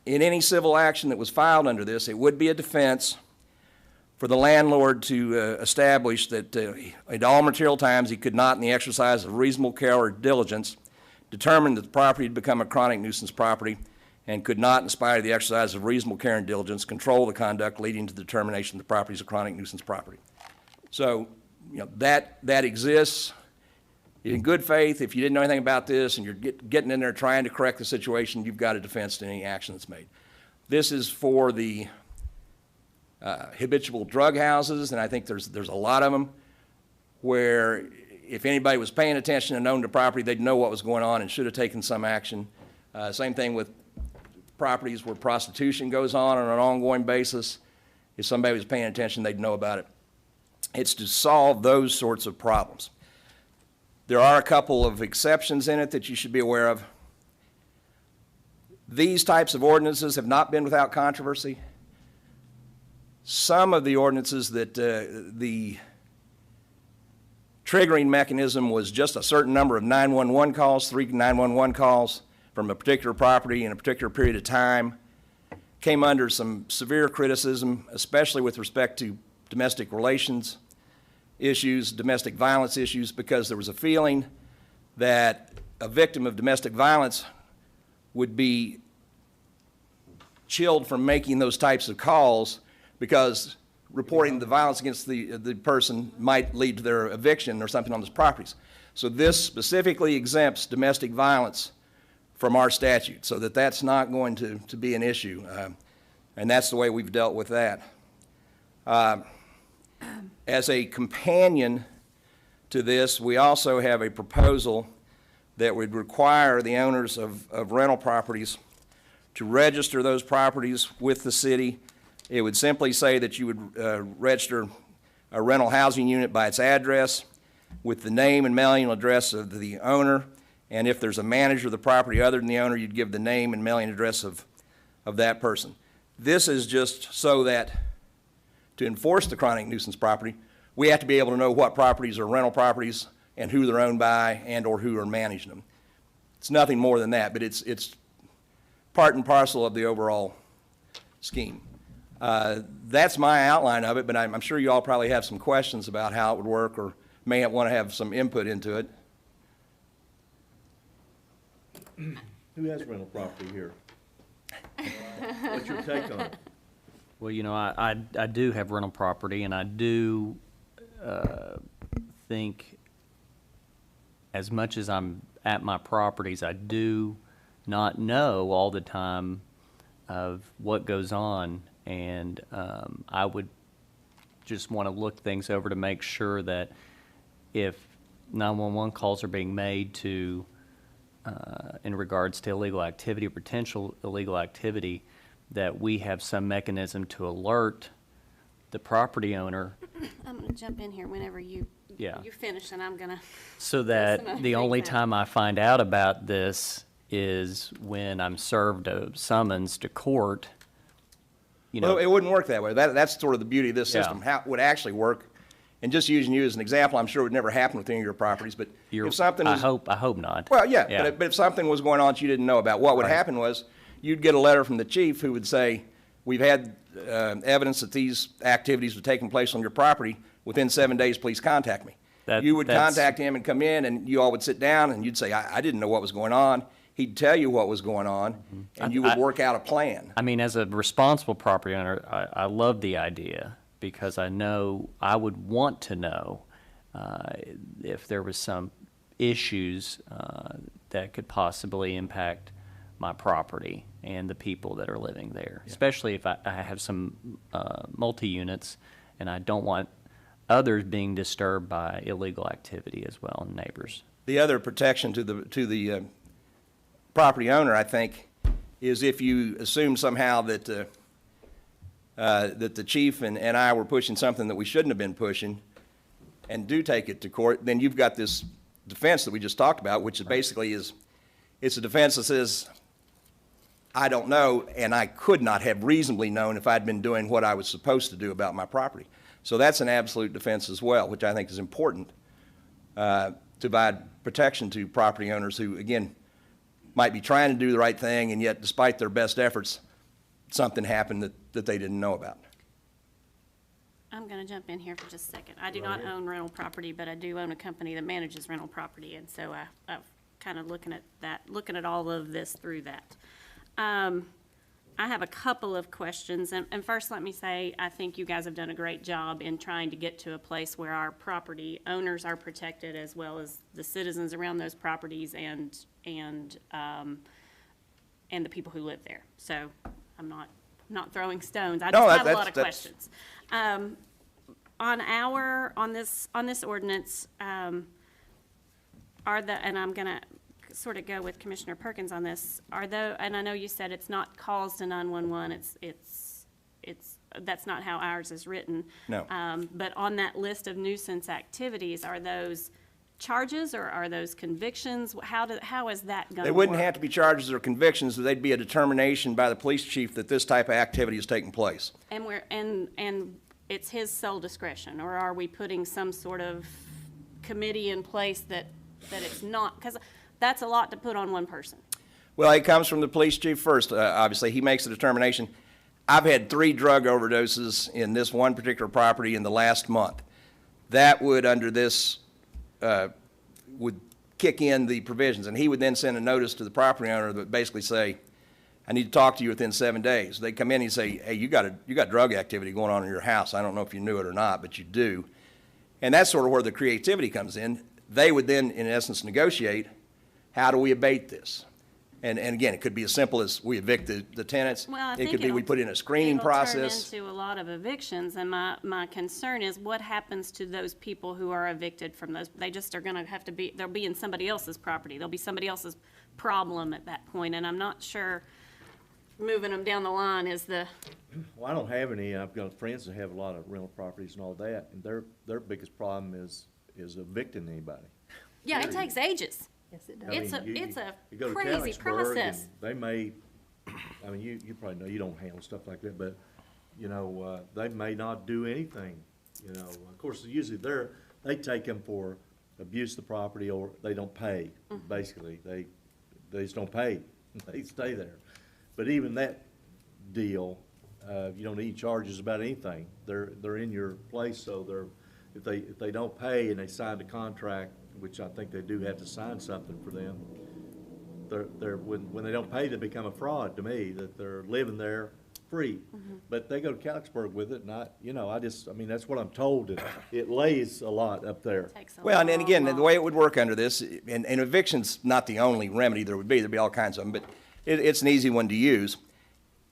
In any civil action that was filed under this, it would be a defense for the landlord to establish that at all material times he could not, in the exercise of reasonable care or diligence, determine that the property had become a chronic nuisance property and could not, in spite of the exercise of reasonable care and diligence, control the conduct leading to the determination that the property is a chronic nuisance property. So, you know, that exists. In good faith, if you didn't know anything about this and you're getting in there trying to correct the situation, you've got a defense to any action that's made. This is for the habitual drug houses, and I think there's a lot of them where if anybody was paying attention and owned the property, they'd know what was going on and should have taken some action. Same thing with properties where prostitution goes on an ongoing basis. If somebody was paying attention, they'd know about it. It's to solve those sorts of problems. There are a couple of exceptions in it that you should be aware of. These types of ordinances have not been without controversy. Some of the ordinances that the triggering mechanism was just a certain number of 911 calls, 3 911 calls from a particular property in a particular period of time, came under some severe criticism, especially with respect to domestic relations issues, domestic violence issues, because there was a feeling that a victim of domestic violence would be chilled from making those types of calls because reporting the violence against the person might lead to their eviction or something on those properties. So this specifically exempts domestic violence from our statute, so that that's not going to be an issue. And that's the way we've dealt with that. As a companion to this, we also have a proposal that would require the owners of rental properties to register those properties with the city. It would simply say that you would register a rental housing unit by its address with the name and mailing address of the owner, and if there's a manager of the property other than the owner, you'd give the name and mailing address of that person. This is just so that to enforce the chronic nuisance property, we have to be able to know what properties are rental properties and who they're owned by and or who are managing them. It's nothing more than that, but it's part and parcel of the overall scheme. That's my outline of it, but I'm sure you all probably have some questions about how it would work or may want to have some input into it. Who has rental property here? What's your take on it? Well, you know, I do have rental property, and I do think as much as I'm at my properties, I do not know all the time of what goes on, and I would just want to look things over to make sure that if 911 calls are being made to in regards to illegal activity or potential illegal activity, that we have some mechanism to alert the property owner. I'm going to jump in here whenever you finish, and I'm going to. So that the only time I find out about this is when I'm served a summons to court. You know, Well, it wouldn't work that way. That's sort of the beauty of this Yeah. system, how it would actually work. And just using you as an example, I'm sure it would never happen with any of your properties, but if something was... I hope not. Well, yeah, but if something was going on that you didn't know about, what would Right. happen was you'd get a letter from the chief who would say, we've had evidence that these activities were taking place on your property. Within 7 days, please contact me. You would That's- contact him and come in, and you all would sit down, and you'd say, I didn't know what was going on. He'd tell you what was going on, and you would work out a plan. I mean, as a responsible property owner, I love the idea because I know, I would want to know if there was some issues that could possibly impact my property and the people that are living there, especially if I have some multi-units and I don't want others being disturbed by illegal activity as well, and neighbors. The other protection to the property owner, I think, is if you assume somehow that the chief and I were pushing something that we shouldn't have been pushing and do take it to court, then you've got this defense that we just talked about, which is basically it's a defense that says, I don't know, and I could not have reasonably known if I'd been doing what I was supposed to do about my property. So that's an absolute defense as well, which I think is important to provide protection to property owners who, again, might be trying to do the right thing, and yet despite their best efforts, something happened that they didn't know about. I'm going to jump in here for just a second. I do not own rental property, but I do own a company that manages rental property, and so I've kind of looking at all of this through that. I have a couple of questions, and first let me say, I think you guys have done a great job in trying to get to a place where our property owners are protected as well as the citizens around those properties and the people who live there. So I'm not throwing stones. I just have a lot of questions. On this ordinance, and I'm gonna sort of go with Commissioner Perkins on this, and I know you said it's not calls to 911, it's that's not how ours is written. No. But on that list of nuisance activities, are those charges or are those convictions? How is that going to work? They wouldn't have to be charges or convictions, they'd be a determination by the police chief that this type of activity is taking place. And it's his sole discretion, or are we putting some sort of committee in place that it's not? Because that's a lot to put on one person. Well, it comes from the police chief first, obviously. He makes a determination. I've had 3 drug overdoses in this one particular property in the last month. That would, under this, would kick in the provisions, and he would then send a notice to the property owner that would basically say, I need to talk to you within 7 days. They come in and say, hey, you got drug activity going on in your house. I don't know if you knew it or not, but you do. And that's sort of where the creativity comes in. They would then, in essence, negotiate, how do we abate this? And again, it could be as simple as we evict the tenants. Well, I It think could be we put in a screening process. It'll turn into a lot of evictions, and my concern is what happens to those people who are evicted from those? They just are gonna have to they'll be in somebody else's property. They'll be somebody else's problem at that point, and I'm not sure moving them down the line is the. Well, I don't have any. I've got friends that have a lot of rental properties and all that, and their biggest problem is evicting anybody. Yeah, it takes ages. Yes, it does. I It's mean, it's a you go to crazy California, process. and they may, I mean, you probably know, you don't handle stuff like that, but, you know, they may not do anything, you know. Of course, usually they take them for abuse of the property, or they don't pay, basically. They just don't pay. They stay there. But even that deal, you don't need any charges about anything. They're in your place, so if they don't pay and they signed a contract, which I think they do have to sign something for them, when they don't pay, they become a fraud to me, that they're living there free. But they go to Calixburg with it, and I mean, that's what I'm told. It lays a lot up there. Takes a Well, and long, again, the long- way it would work under this, and eviction's not the only remedy there would be. There'd be all kinds of them, but it's an easy one to use.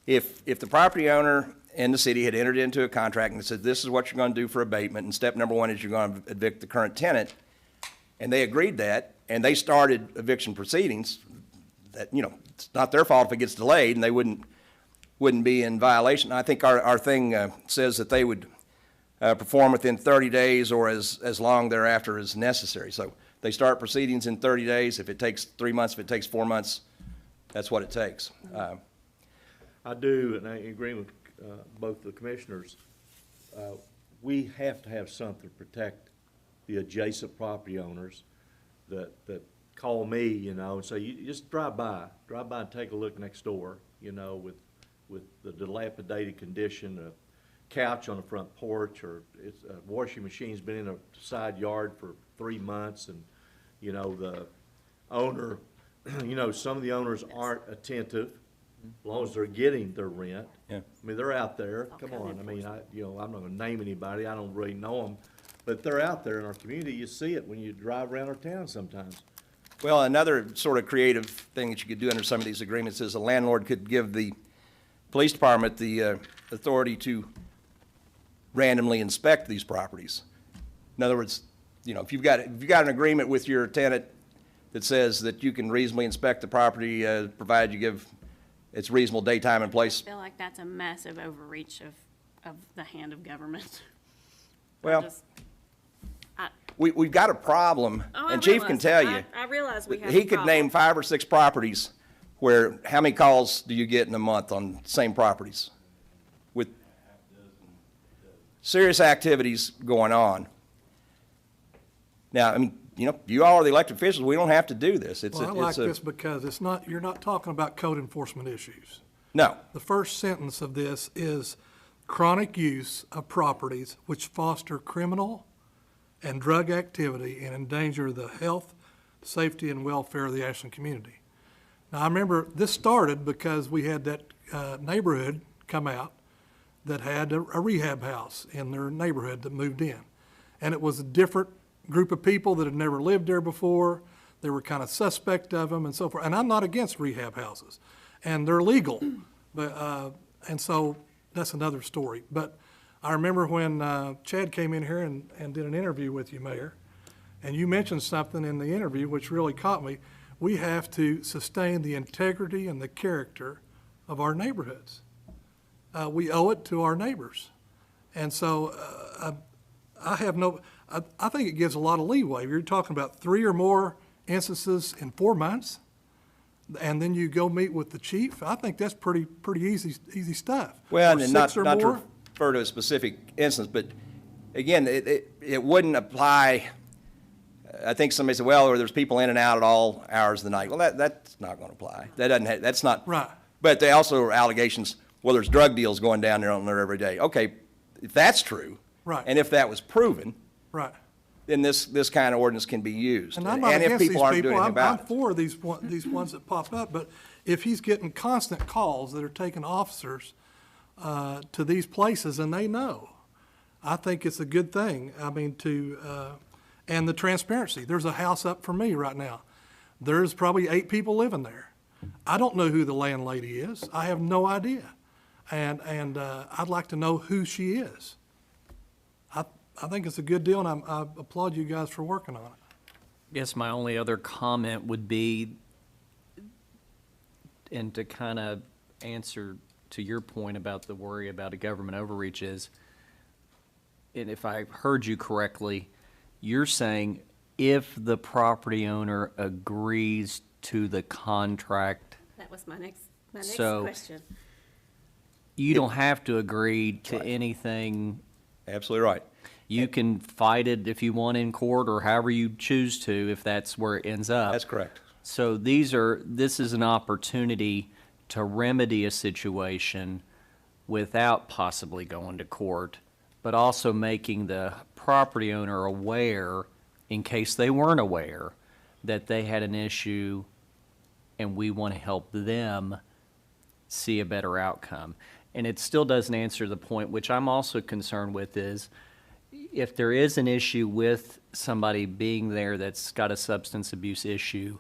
If the property owner and the city had entered into a contract and said, this is what you're going to do for abatement, and step number 1 is you're going to evict the current tenant, and they agreed that, and they started eviction proceedings, that, it's not their fault if it gets delayed, and they wouldn't be in violation. I think our thing says that they would perform within 30 days or as long thereafter as necessary. So they start proceedings in 30 days. If it takes 3 months, if it takes 4 months, that's what it takes. I do, and I agree with both the commissioners. We have to have something to protect the adjacent property owners that call me, and say, you just drive by and take a look next door, with the dilapidated condition couch on the front porch, or it's, a washing machine's been in a side yard for 3 months, and, you know, the owner, you know, some of the owners aren't attentive, as long as they're getting their rent. Yeah. I mean, they're out there, All come code on, I mean, I'm not gonna name anybody, I don't really know them, but they're out there in our community, you see it when you drive around our town sometimes. Well, another sort of creative thing that you could do under some of these agreements is a landlord could give the police department the authority to randomly inspect these properties. In other words, you know, if you've got an agreement with your tenant that says that you can reasonably inspect the property, provided you give its reasonable daytime and place. I feel like that's a massive overreach of the hand of government. Well, we've got a problem, and Chief can tell you. I realize we have a He could name problem. 5 or 6 properties where, how many calls do you get in a month on same properties? With serious activities going on. Now, I mean, you know, you all are the elected officials, we don't have to do this. Well, I like this because it's not, you're not talking about code enforcement issues. No, The first sentence of this is chronic use of properties which foster criminal and drug activity and endanger the health, safety, and welfare of the Ashland community. Now, I remember this started because we had that neighborhood come out that had a rehab house in their neighborhood that moved in. And it was a different group of people that had never lived there before. They were kind of suspect of them and so forth. And I'm not against rehab houses, and they're legal. But, and so that's another story. But I remember when Chad came in here and did an interview with you, Mayor, and you mentioned something in the interview which really caught me. We have to sustain the integrity and the character of our neighborhoods. We owe it to our neighbors. And so I think it gives a lot of leeway. You're talking about 3 or more instances in 4 months, and then you go meet with the chief. I think that's pretty easy stuff. well, Or and not 6 or to more. refer to a specific instance, but again, it wouldn't apply. I think somebody said, well, or there's people in and out at all hours of the night. Well, that's not going to apply. That doesn't, that's not. Right. But they also are allegations, well, there's drug deals going down there on there every day. Okay, if that's true. Right. And if that was proven, Right. then this kind of ordinance can be used. And I'm not if against these people aren't doing people. anything I'm about it. for these ones that pop up. But if he's getting constant calls that are taking officers to these places and they know, I think it's a good thing. I mean, and the transparency. There's a house up for me right now. There's probably 8 people living there. I don't know who the landlady is. I have no idea. And I'd like to know who she is. I think it's a good deal, and I applaud you guys for working on it. Guess my only other comment would be, and to kind of answer to your point about the worry about a government overreach is, and if I heard you correctly, you're saying if the property owner agrees to the contract, That was my next So- question. you don't have to agree to Right. anything. Absolutely right. You can fight it if you want in court or however you choose to, if that's where it ends up. That's correct. So this is an opportunity to remedy a situation without possibly going to court, but also making the property owner aware, in case they weren't aware, that they had an issue and we want to help them see a better outcome. And it still doesn't answer the point, which I'm also concerned with, is if there is an issue with somebody being there that's got a substance abuse issue,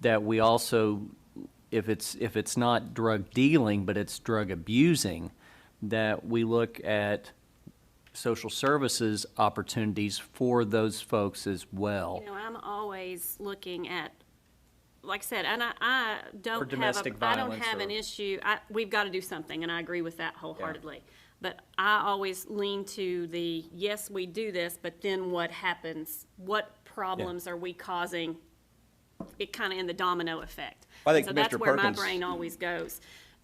that we also, if it's not drug dealing, but it's drug abusing, that we look at social services opportunities for those folks as well. You know, I'm always looking at, like I said, and I don't have domestic I don't violence have an or- issue. We've got to do something, and I agree with that wholeheartedly. But I always lean to the, yes, we do this, but then what happens? What problems are we causing? It kind of in the domino effect. I think So that's Commissioner where my Perkins- brain always goes.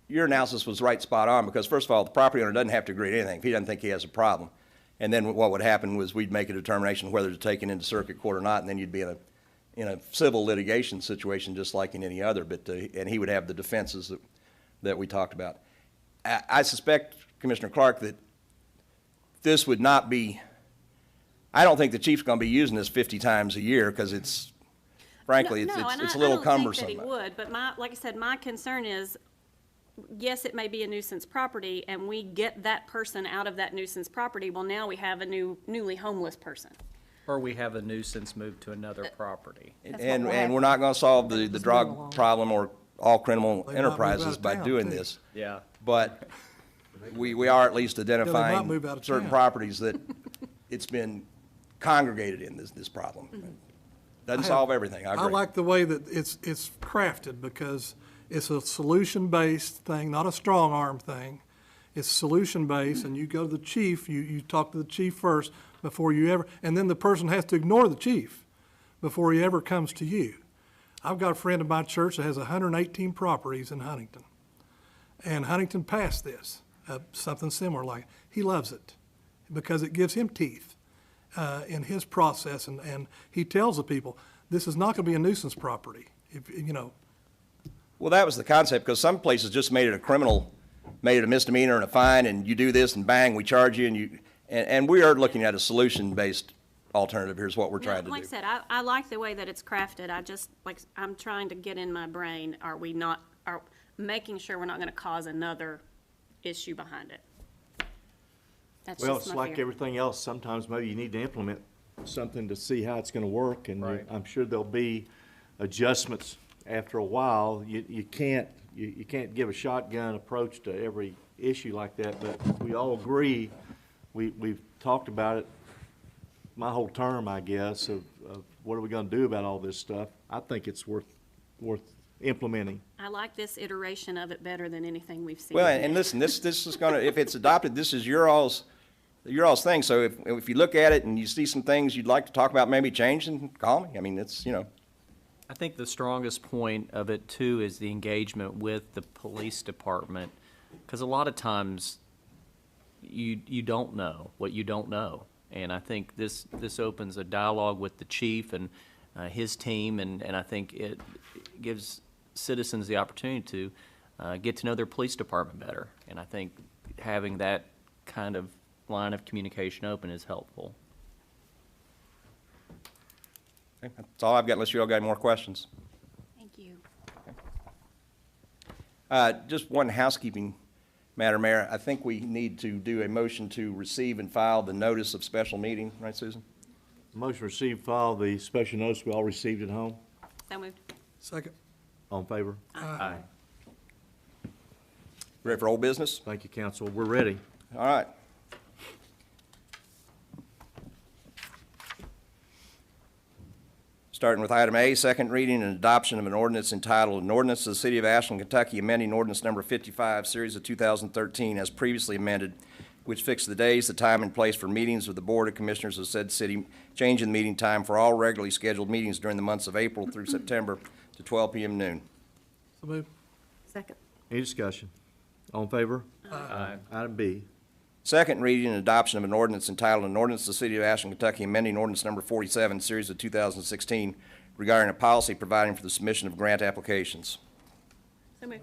Your analysis was right spot on, because first of all, the property owner doesn't have to agree to anything if he doesn't think he has a problem. And then what would happen was we'd make a determination whether to take it into circuit court or not, and then you'd be in a civil litigation situation just like in any other, and he would have the defenses that we talked about. I suspect, Commissioner Clark, that this would not be, I don't think the chief's gonna be using this 50 times a year, because it's, frankly, No, and it's a I little don't cumbersome. think that he would, but like I said, my concern is, yes, it may be a nuisance property, and we get that person out of that nuisance property, well, now we have a newly homeless person. Or we have a nuisance moved to another property. And we're not gonna solve the drug problem or all criminal They might move out enterprises of by town, doing too. this. Yeah. But we are at least move identifying out of certain town. properties that it's been congregated in this problem. Doesn't I solve everything, I I agree. like the way that it's crafted, because it's a solution-based thing, not a strong-arm thing. It's solution-based, and you go to the chief, you talk to the chief first before you ever, and then the person has to ignore the chief before he ever comes to you. I've got a friend in my church that has 118 properties in Huntington. And Huntington passed this, something similar like, he loves it because it gives him teeth in his process. And he tells the people, this is not going to be a nuisance property, you know. Well, that was the concept, because some places just made it a misdemeanor and a fine, and you do this and bang, we charge you, and we are looking at a solution-based alternative. Here's what we're trying to Like I do. said, I like the way that it's crafted. I'm trying to get in my brain, are making sure we're not gonna cause another issue behind it. That's Well, just it's my like fear. everything else, sometimes maybe you need to implement something to see how it's gonna work, and Right. I'm sure there'll be adjustments after a while. You can't give a shotgun approach to every issue like that, but we all agree, we've talked about it my whole term, I guess, of what are we gonna do about all this stuff. I think it's worth implementing. I like this iteration of it better than anything we've seen. Well, and listen, this is gonna, if it's adopted, this is your all's thing. So if you look at it and you see some things you'd like to talk about maybe changing, call me. I mean, it's, you know. I think the strongest point of it too is the engagement with the police department, because a lot of times you don't know what you don't know. And I think this opens a dialogue with the chief and his team, and I think it gives citizens the opportunity to get to know their police department better. And I think having that kind of line of communication open is helpful. Okay, that's all I've got, unless you all got any more questions. Thank you. Just one housekeeping matter, Mayor. I think we need to do a motion to receive and file the notice of special meeting, right, Susan? Motion received, file the special notice we all received at home. So moved. Second. All in favor? Aye. Ready for old business? Thank you, council. We're ready. All right. Starting with item A, second reading and adoption of an ordinance entitled, "An Ordinance to the City of Ashland, Kentucky amending Ordinance Number 55, Series of 2013, as previously amended, which fixed the days, the time, and place for meetings of the Board of Commissioners of said city, changing the meeting time for all regularly scheduled meetings during the months of April through September to 12 p.m. noon." So moved. Second. Any discussion? All in favor? Aye. Item B. Second reading and adoption of an ordinance entitled, "An Ordinance to the City of Ashland, Kentucky amending Ordinance Number 47, Series of 2016, regarding a policy providing for the submission of grant applications." So moved.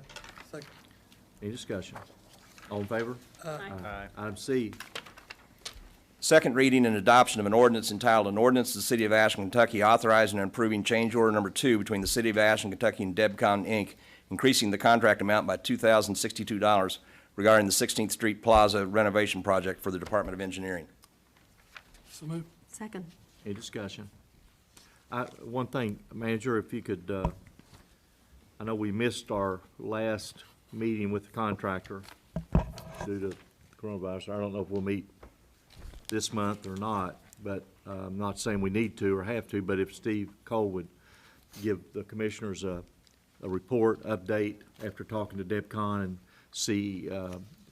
Second. Any discussion? All in favor? Aye. Item C. Second reading and adoption of an ordinance entitled, "An Ordinance to the City of Ashland, Kentucky authorizing and approving change order number 2 between the City of Ashland, Kentucky and Debcon, Inc., increasing the contract amount by $2,062 regarding the 16th Street Plaza renovation project for the Department of Engineering." So moved. Second. Any discussion? One thing, Manager, if you could, I know we missed our last meeting with the contractor due to coronavirus. I don't know if we'll meet this month or not, but I'm not saying we need to or have to, but if Steve Cole would give the commissioners a report, update after talking to Debcon and see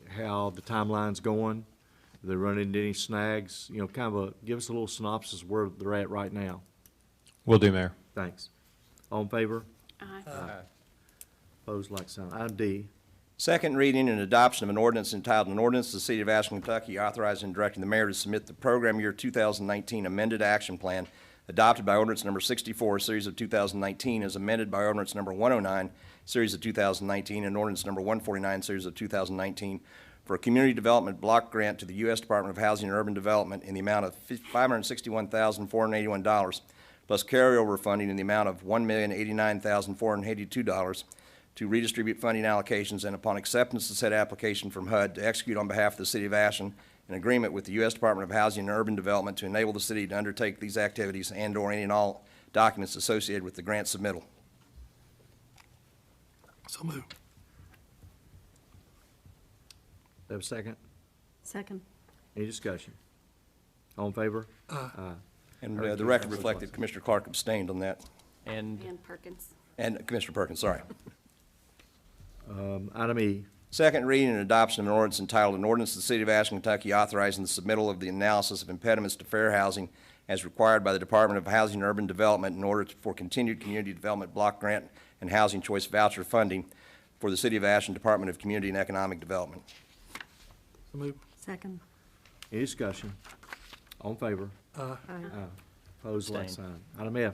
how the timeline's going, if they run into any snags, you know, kind of give us a little synopsis of where they're at right now. Will do, Mayor. Thanks. All in favor? Aye. Opposed, like sign. Item D. Second reading and adoption of an ordinance entitled, "An Ordinance to the City of Ashland, Kentucky authorizing and directing the mayor to submit the program year 2019 amended action plan adopted by ordinance number 64, Series of 2019, as amended by ordinance number 109, Series of 2019, and ordinance number 149, Series of 2019, for a community development block grant to the U.S. Department of Housing and Urban Development in the amount of $561,481, plus carryover funding in the amount of $1,089,482 to redistribute funding allocations, and upon acceptance of said application from HUD, to execute on behalf of the City of Ashland an agreement with the U.S. Department of Housing and Urban Development to enable the city to undertake these activities and/or any and all documents associated with the grant submittal. So moved. Have a second? Second. Any discussion? All in favor? Aye. And the record reflected Commissioner Clark abstained on that, And And Perkins. and Commissioner Perkins, sorry. Item E. Second reading and adoption of an ordinance entitled, "An Ordinance of the City of Ashland, Kentucky authorizing the submittal of the analysis of impediments to fair housing as required by the Department of Housing and Urban Development in order for continued community development block grant and housing choice voucher funding for the City of Ashland Department of Community and Economic Development." So moved. Second. Any discussion? All in favor? Aye. Opposed, like Abstain. sign. Item F.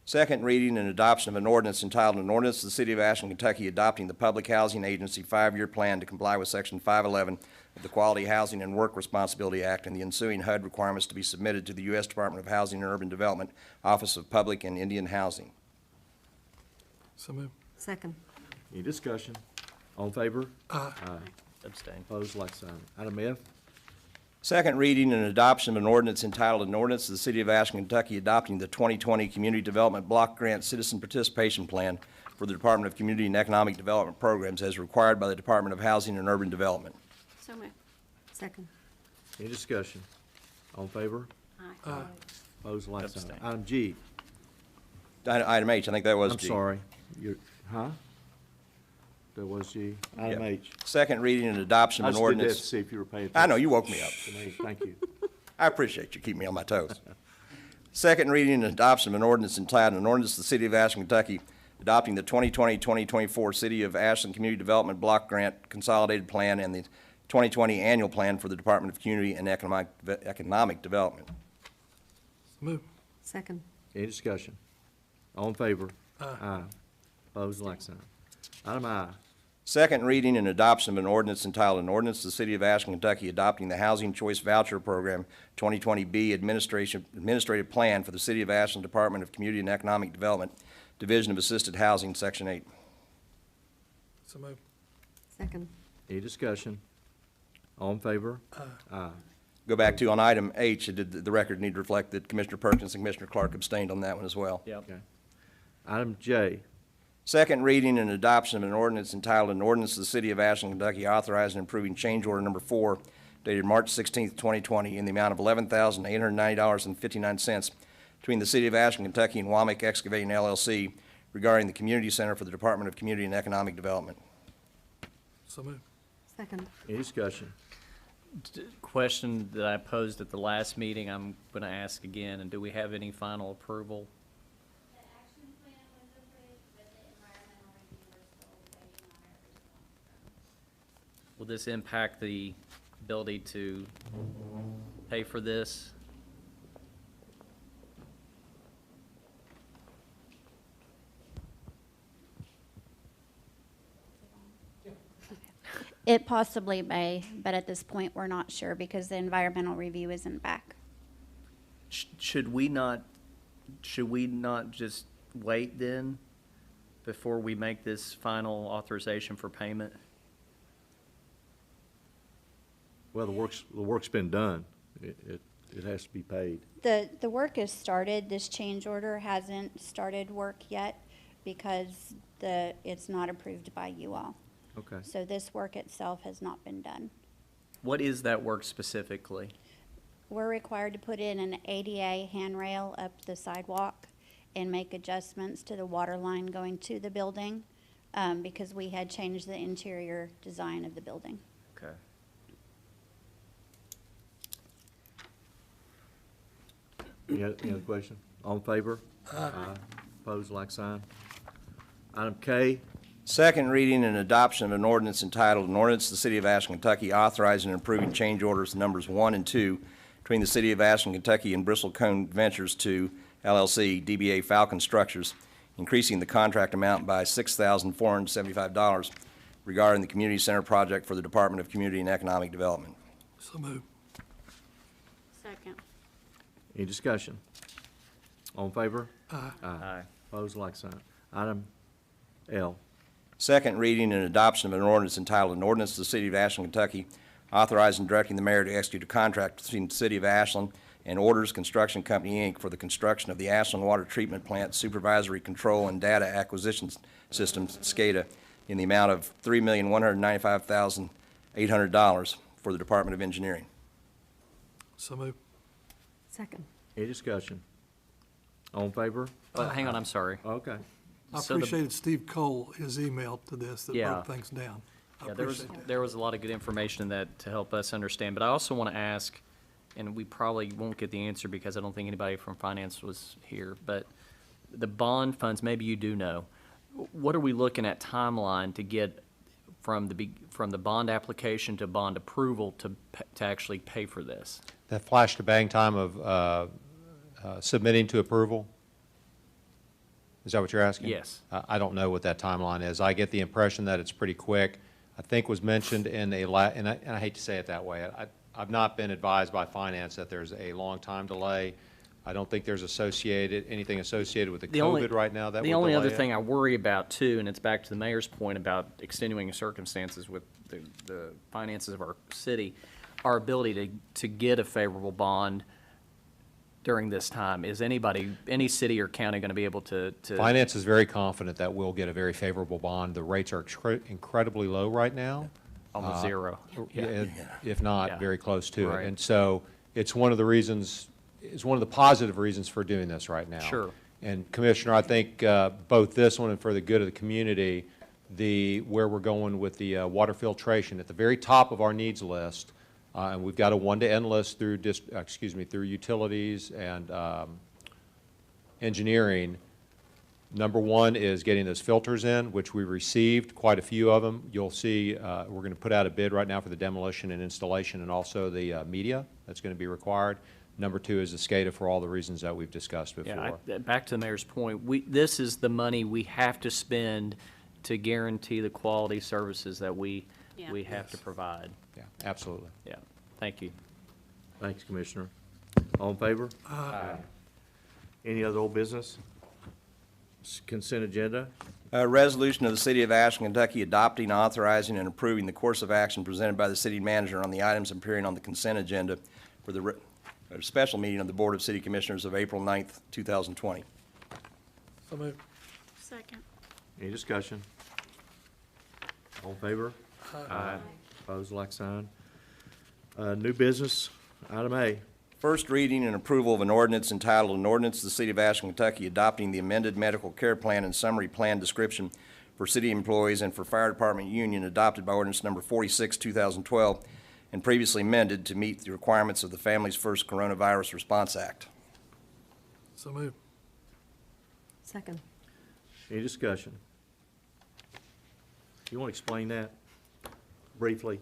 Second reading and adoption of an ordinance entitled, "An Ordinance of the City of Ashland, Kentucky adopting the Public Housing Agency 5-year plan to comply with Section 511 of the Quality Housing and Work Responsibility Act and the ensuing HUD requirements to be submitted to the U.S. Department of Housing and Urban Development, Office of Public and Indian Housing." So moved. Second. Any discussion? All in favor? Aye. abstain. Opposed, like sign. Item F. Second reading and adoption of an ordinance entitled, "An Ordinance of the City of Ashland, Kentucky adopting the 2020 Community Development Block Grant Citizen Participation Plan for the Department of Community and Economic Development Programs as required by the Department of Housing and Urban Development." So moved. Second. Any discussion? All in favor? Aye. Opposed, like sign. Abstain. Item G. Item H, I think that was I'm G. sorry. Huh? That was G. Item Yep. H. Second reading and adoption I of an just did that to ordinance. see if you were paying attention. I know, you woke me up. to me. Thank you. I appreciate you keeping me on my toes. Second reading and adoption of an ordinance entitled, "An Ordinance of the City of Ashland, Kentucky adopting the 2020-2024 City of Ashland Community Development Block Grant Consolidated Plan and the 2020 Annual Plan for the Department of Community and Economic Development." So moved. Second. Any discussion? All in favor? Aye. Opposed, like sign. Item I. Second reading and adoption of an ordinance entitled, "An Ordinance of the City of Ashland, Kentucky adopting the Housing Choice Voucher Program 2020B Administrative Plan for the City of Ashland Department of Community and Economic Development, Division of Assisted Housing, Section 8. So moved. Second. Any discussion? All in favor? Aye. Go back to, on item H, the record need to reflect that Commissioner Perkins and Commissioner Clark abstained on that one as well. Yep. Okay. Item J. Second reading and adoption of an ordinance entitled, "An Ordinance of the City of Ashland, Kentucky authorizing and approving change order number 4 dated March 16th, 2020 in the amount of $11,890.59 between the City of Ashland, Kentucky and Wamick Excavating LLC regarding the Community Center for the Department of Community and Economic Development." So moved. Second. Any discussion? Question that I posed at the last meeting, I'm going to ask again, and do we have any final approval? The action plan was approved, but the environmental review, we're still waiting on our response. Will this impact the ability to pay for this? It possibly may, but at this point, we're not sure because the environmental review isn't back. Should we not just wait then before we make this final authorization for payment? Well, the work's been done. It has to be paid. The work is started. This change order hasn't started work yet because it's not approved by you all. Okay. So this work itself has not been done. What is that work specifically? We're required to put in an ADA handrail up the sidewalk and make adjustments to the water line going to the building because we had changed the interior design of the building. Okay. Any other question? All in favor? Aye. Opposed, like sign. Item K. Second reading and adoption of an ordinance entitled, "An Ordinance of the City of Ashland, Kentucky authorizing and approving change orders numbers 1 and 2 between the City of Ashland, Kentucky and Bristol Cone Ventures 2 LLC, DBA Falcon Structures, increasing the contract amount by $6,475, regarding the community center project for the Department of Community and Economic Development. So moved. Second. Any discussion? All in favor? Aye. Aye. Opposed, like sign. Item L. Second reading and adoption of an ordinance entitled, an ordinance to the City of Ashland, Kentucky, authorizing and directing the mayor to execute a contract between the City of Ashland and Orders Construction Company, Inc. for the construction of the Ashland Water Treatment Plant Supervisory Control and Data Acquisition Systems, SCADA, in the amount of $3,195,800 for the Department of Engineering. So moved. Second. Any discussion? All in favor? Hang on, I'm sorry. Okay. I So the- appreciated Steve Cole, his email to this that Yeah. broke things down. I Yeah, there was, appreciate that. there was a lot of good information in that to help us understand, but I also want to ask, and we probably won't get the answer because I don't think anybody from finance was here, but the bond funds, maybe you do know, what are we looking at timeline to get from the bond application to bond approval to actually pay for this? That flash to bang time of submitting to approval? Is that what you're asking? Yes. I don't know what that timeline is. I get the impression that it's pretty quick. I think was mentioned in and I hate to say it that way. I've not been advised by finance that there's a long time delay. I don't think there's anything associated with the COVID right now that would The only delay other it. thing I worry about too, and it's back to the mayor's point about extenuating circumstances with the finances of our city, our ability to get a favorable bond during this time. Is any city or county going to be able to? Finance is very confident that we'll get a very favorable bond. The rates are incredibly low right now. Almost zero. If not, Yeah. very close to Right. it. And so it's one of the reasons, it's one of the positive reasons for doing this right now. Sure. And Commissioner, I think both this one and for the good of the community, where we're going with the water filtration, at the very top of our needs list, and we've got a one-to-end list through through utilities and engineering. Number one is getting those filters in, which we received quite a few of them. You'll see we're going to put out a bid right now for the demolition and installation and also the media that's going to be required. Number two is the SCADA for all the reasons that we've discussed before. Yeah, back to the mayor's point, this is the money we have to spend to guarantee the quality services that we Yeah. have to provide. Yeah, absolutely. Yeah, thank you. Thanks, Commissioner. All in favor? Aye. Any other old business? Consent agenda? A resolution of the City of Ashland, Kentucky adopting, authorizing, and approving the course of action presented by the city manager on the items appearing on the consent agenda for the special meeting of the Board of City Commissioners of April 9th, 2020. So moved. Second. Any discussion? All in favor? Aye. Opposed, like sign. New business, item A. First reading and approval of an ordinance entitled, an ordinance to the City of Ashland, Kentucky adopting the amended medical care plan and summary plan description for city employees and for fire department union adopted by ordinance number 46, 2012, and previously amended to meet the requirements of the Families First Coronavirus Response Act. So moved. Second. Any discussion? You want to explain that briefly?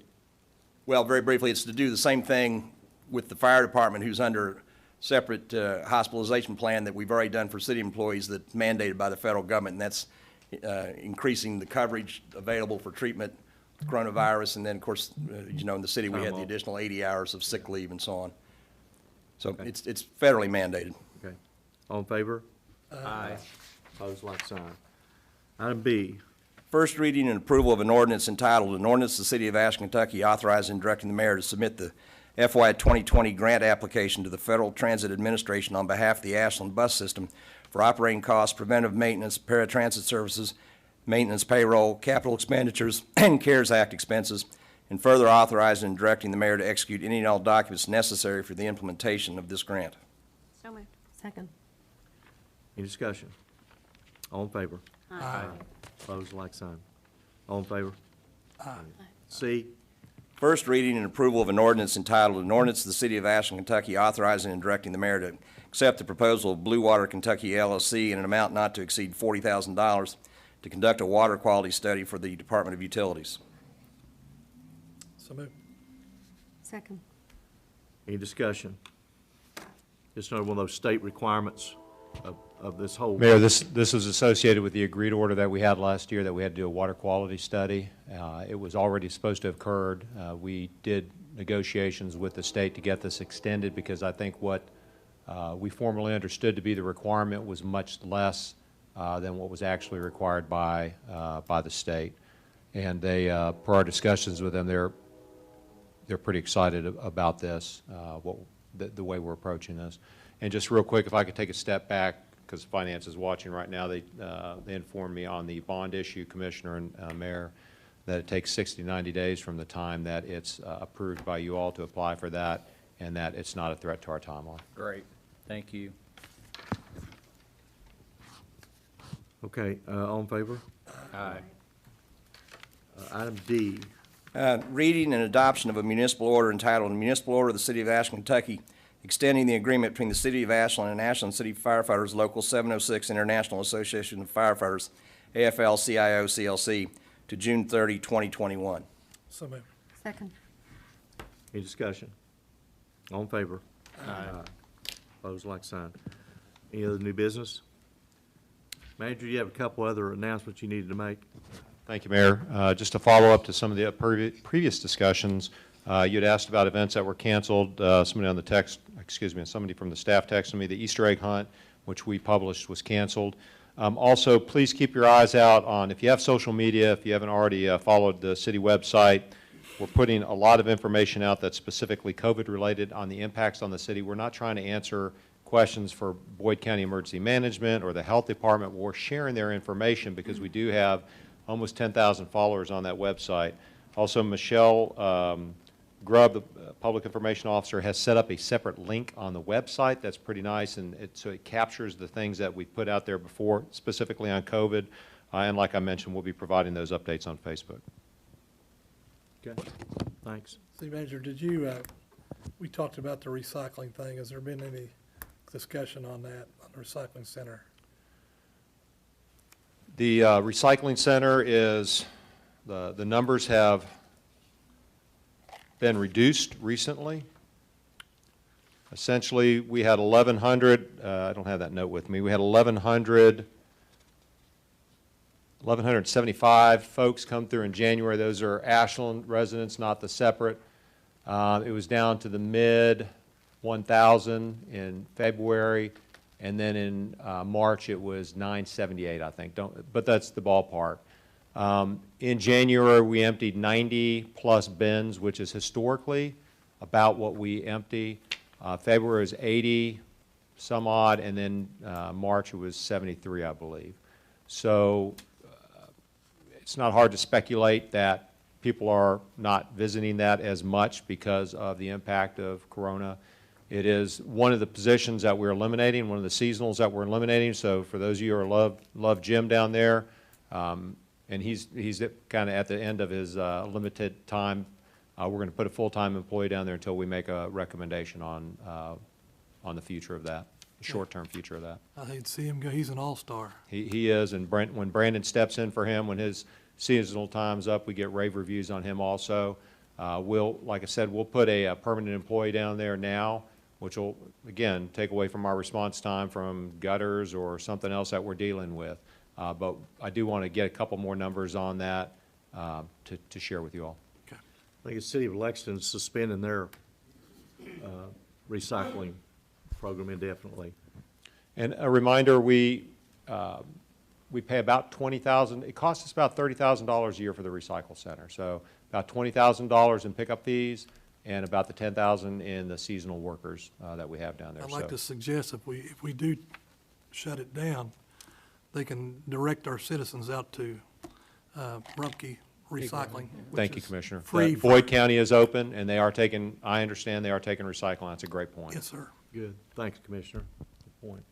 Well, very briefly, it's to do the same thing with the fire department, who's under separate hospitalization plan that we've already done for city employees that's mandated by the federal government, and that's increasing the coverage available for treatment of coronavirus, and then, of course, in the city, we had the additional 80 hours of sick leave and so on. So Okay. it's federally mandated. Okay. All in favor? Aye. Opposed, like sign. Item B. First reading and approval of an ordinance entitled, an ordinance to the City of Ashland, Kentucky authorizing and directing the mayor to submit the FY 2020 grant application to the Federal Transit Administration on behalf of the Ashland bus system for operating costs, preventive maintenance, paratransit services, maintenance payroll, capital expenditures, and CARES Act expenses, and further authorizing and directing the mayor to execute any and all documents necessary for the implementation of this grant. So moved. Second. Any discussion? All in favor? Aye. Opposed, like sign. All in favor? Aye. C. First reading and approval of an ordinance entitled, an ordinance to the City of Ashland, Kentucky authorizing and directing the mayor to accept the proposal of Blue Water Kentucky LLC in an amount not to exceed $40,000 to conduct a water quality study for the Department of Utilities. So moved. Second. Any discussion? Just another one of those state requirements of of this whole? Mayor, this is associated with the agreed order that we had last year, that we had to do a water quality study. It was already supposed to have occurred. We did negotiations with the state to get this extended, because I think what we formerly understood to be the requirement was much less than what was actually required by the state. And they, per our discussions with them, they're pretty excited about this, the way we're approaching this. And just real quick, if I could take a step back, because finance is watching right now, they informed me on the bond issue, Commissioner and Mayor, that it takes 60 to 90 days from the time that it's approved by you all to apply for that, and that it's not a threat to our timeline. Great, thank you. Okay, all in favor? Aye. Item D, Reading and adoption of a municipal order entitled Municipal Order of the City of Ashland, Kentucky, extending the agreement between the City of Ashland and Ashland City Firefighters Local 706 International Association of Firefighters, AFL-CIO CLC, to June 30, 2021. So moved. Second. any discussion? All in favor? Aye. Opposed, like sign. Any other new business? Manager, you have a couple other announcements you needed to make? Thank you, Mayor. Just to follow up to some of the previous discussions, you had asked about events that were canceled. Somebody on the text, somebody from the staff texted me, the Easter egg hunt, which we published, was canceled. Also, please keep your eyes out on, if you have social media, if you haven't already followed the city website, we're putting a lot of information out that's specifically COVID-related on the impacts on the city. We're not trying to answer questions for Boyd County Emergency Management or the Health Department. We're sharing their information because we do have almost 10,000 followers on that website. Also, Michelle Grubb, the Public Information Officer, has set up a separate link on the website that's pretty nice, and so it captures the things that we put out there before, specifically on COVID. And like I mentioned, we'll be providing those updates on Facebook. Okay, thanks. City Manager, did you, we talked about the recycling thing. Has there been any discussion on that, on the recycling center? The recycling center is, the numbers have been reduced recently. Essentially, we had 1,100, I don't have that note with me, we had 1,175 folks come through in January. Those are Ashland residents, not the separate. It was down to the mid 1,000 in February, and then in March it was 978, I think. But that's the ballpark. In January, we emptied 90-plus bins, which is historically about what we empty. February was 80 some odd, and then March it was 73, I believe. So it's not hard to speculate that people are not visiting that as much because of the impact of Corona. It is one of the positions that we're eliminating, one of the seasonals that we're eliminating. So for those of you who love Jim down there, and he's kind of at the end of his limited time, we're going to put a full-time employee down there until we make a recommendation on the future of that, the short-term future of that. I hate to see him go. He's an all-star. He is, and when Brandon steps in for him, when his seasonal time's up, we get rave reviews on him also. Like I said, we'll put a permanent employee down there now, which will, again, take away from our response time from gutters or something else that we're dealing with. But I do want to get a couple more numbers on that to share with you all. Okay. I think the city of Lexington is suspending their recycling program indefinitely. And a reminder, we pay about $20,000. It costs us about $30,000 a year for the recycle center. So about $20,000 in pickup fees and about the $10,000 in the seasonal workers that we have down there. I'd like to suggest if we do shut it down, they can direct our citizens out to Rumpke Recycling. Thank you, Commissioner. Free. Boyd County is open, and they are taking, I understand they are taking recycling. That's a great point. Yes, sir. Good. Thanks, Commissioner. Good point.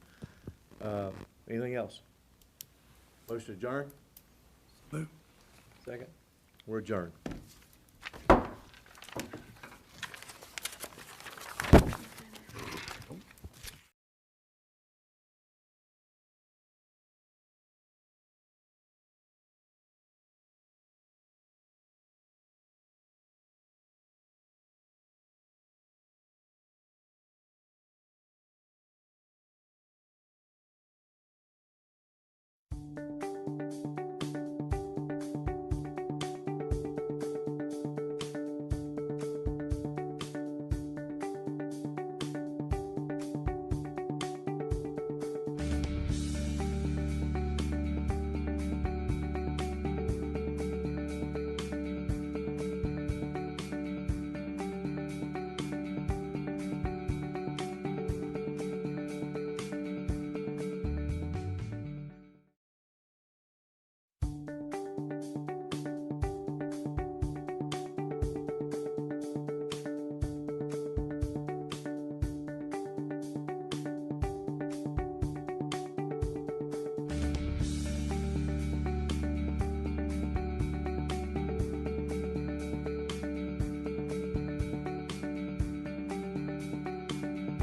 Anything else? Motion adjourned? Move. Second? We're adjourned.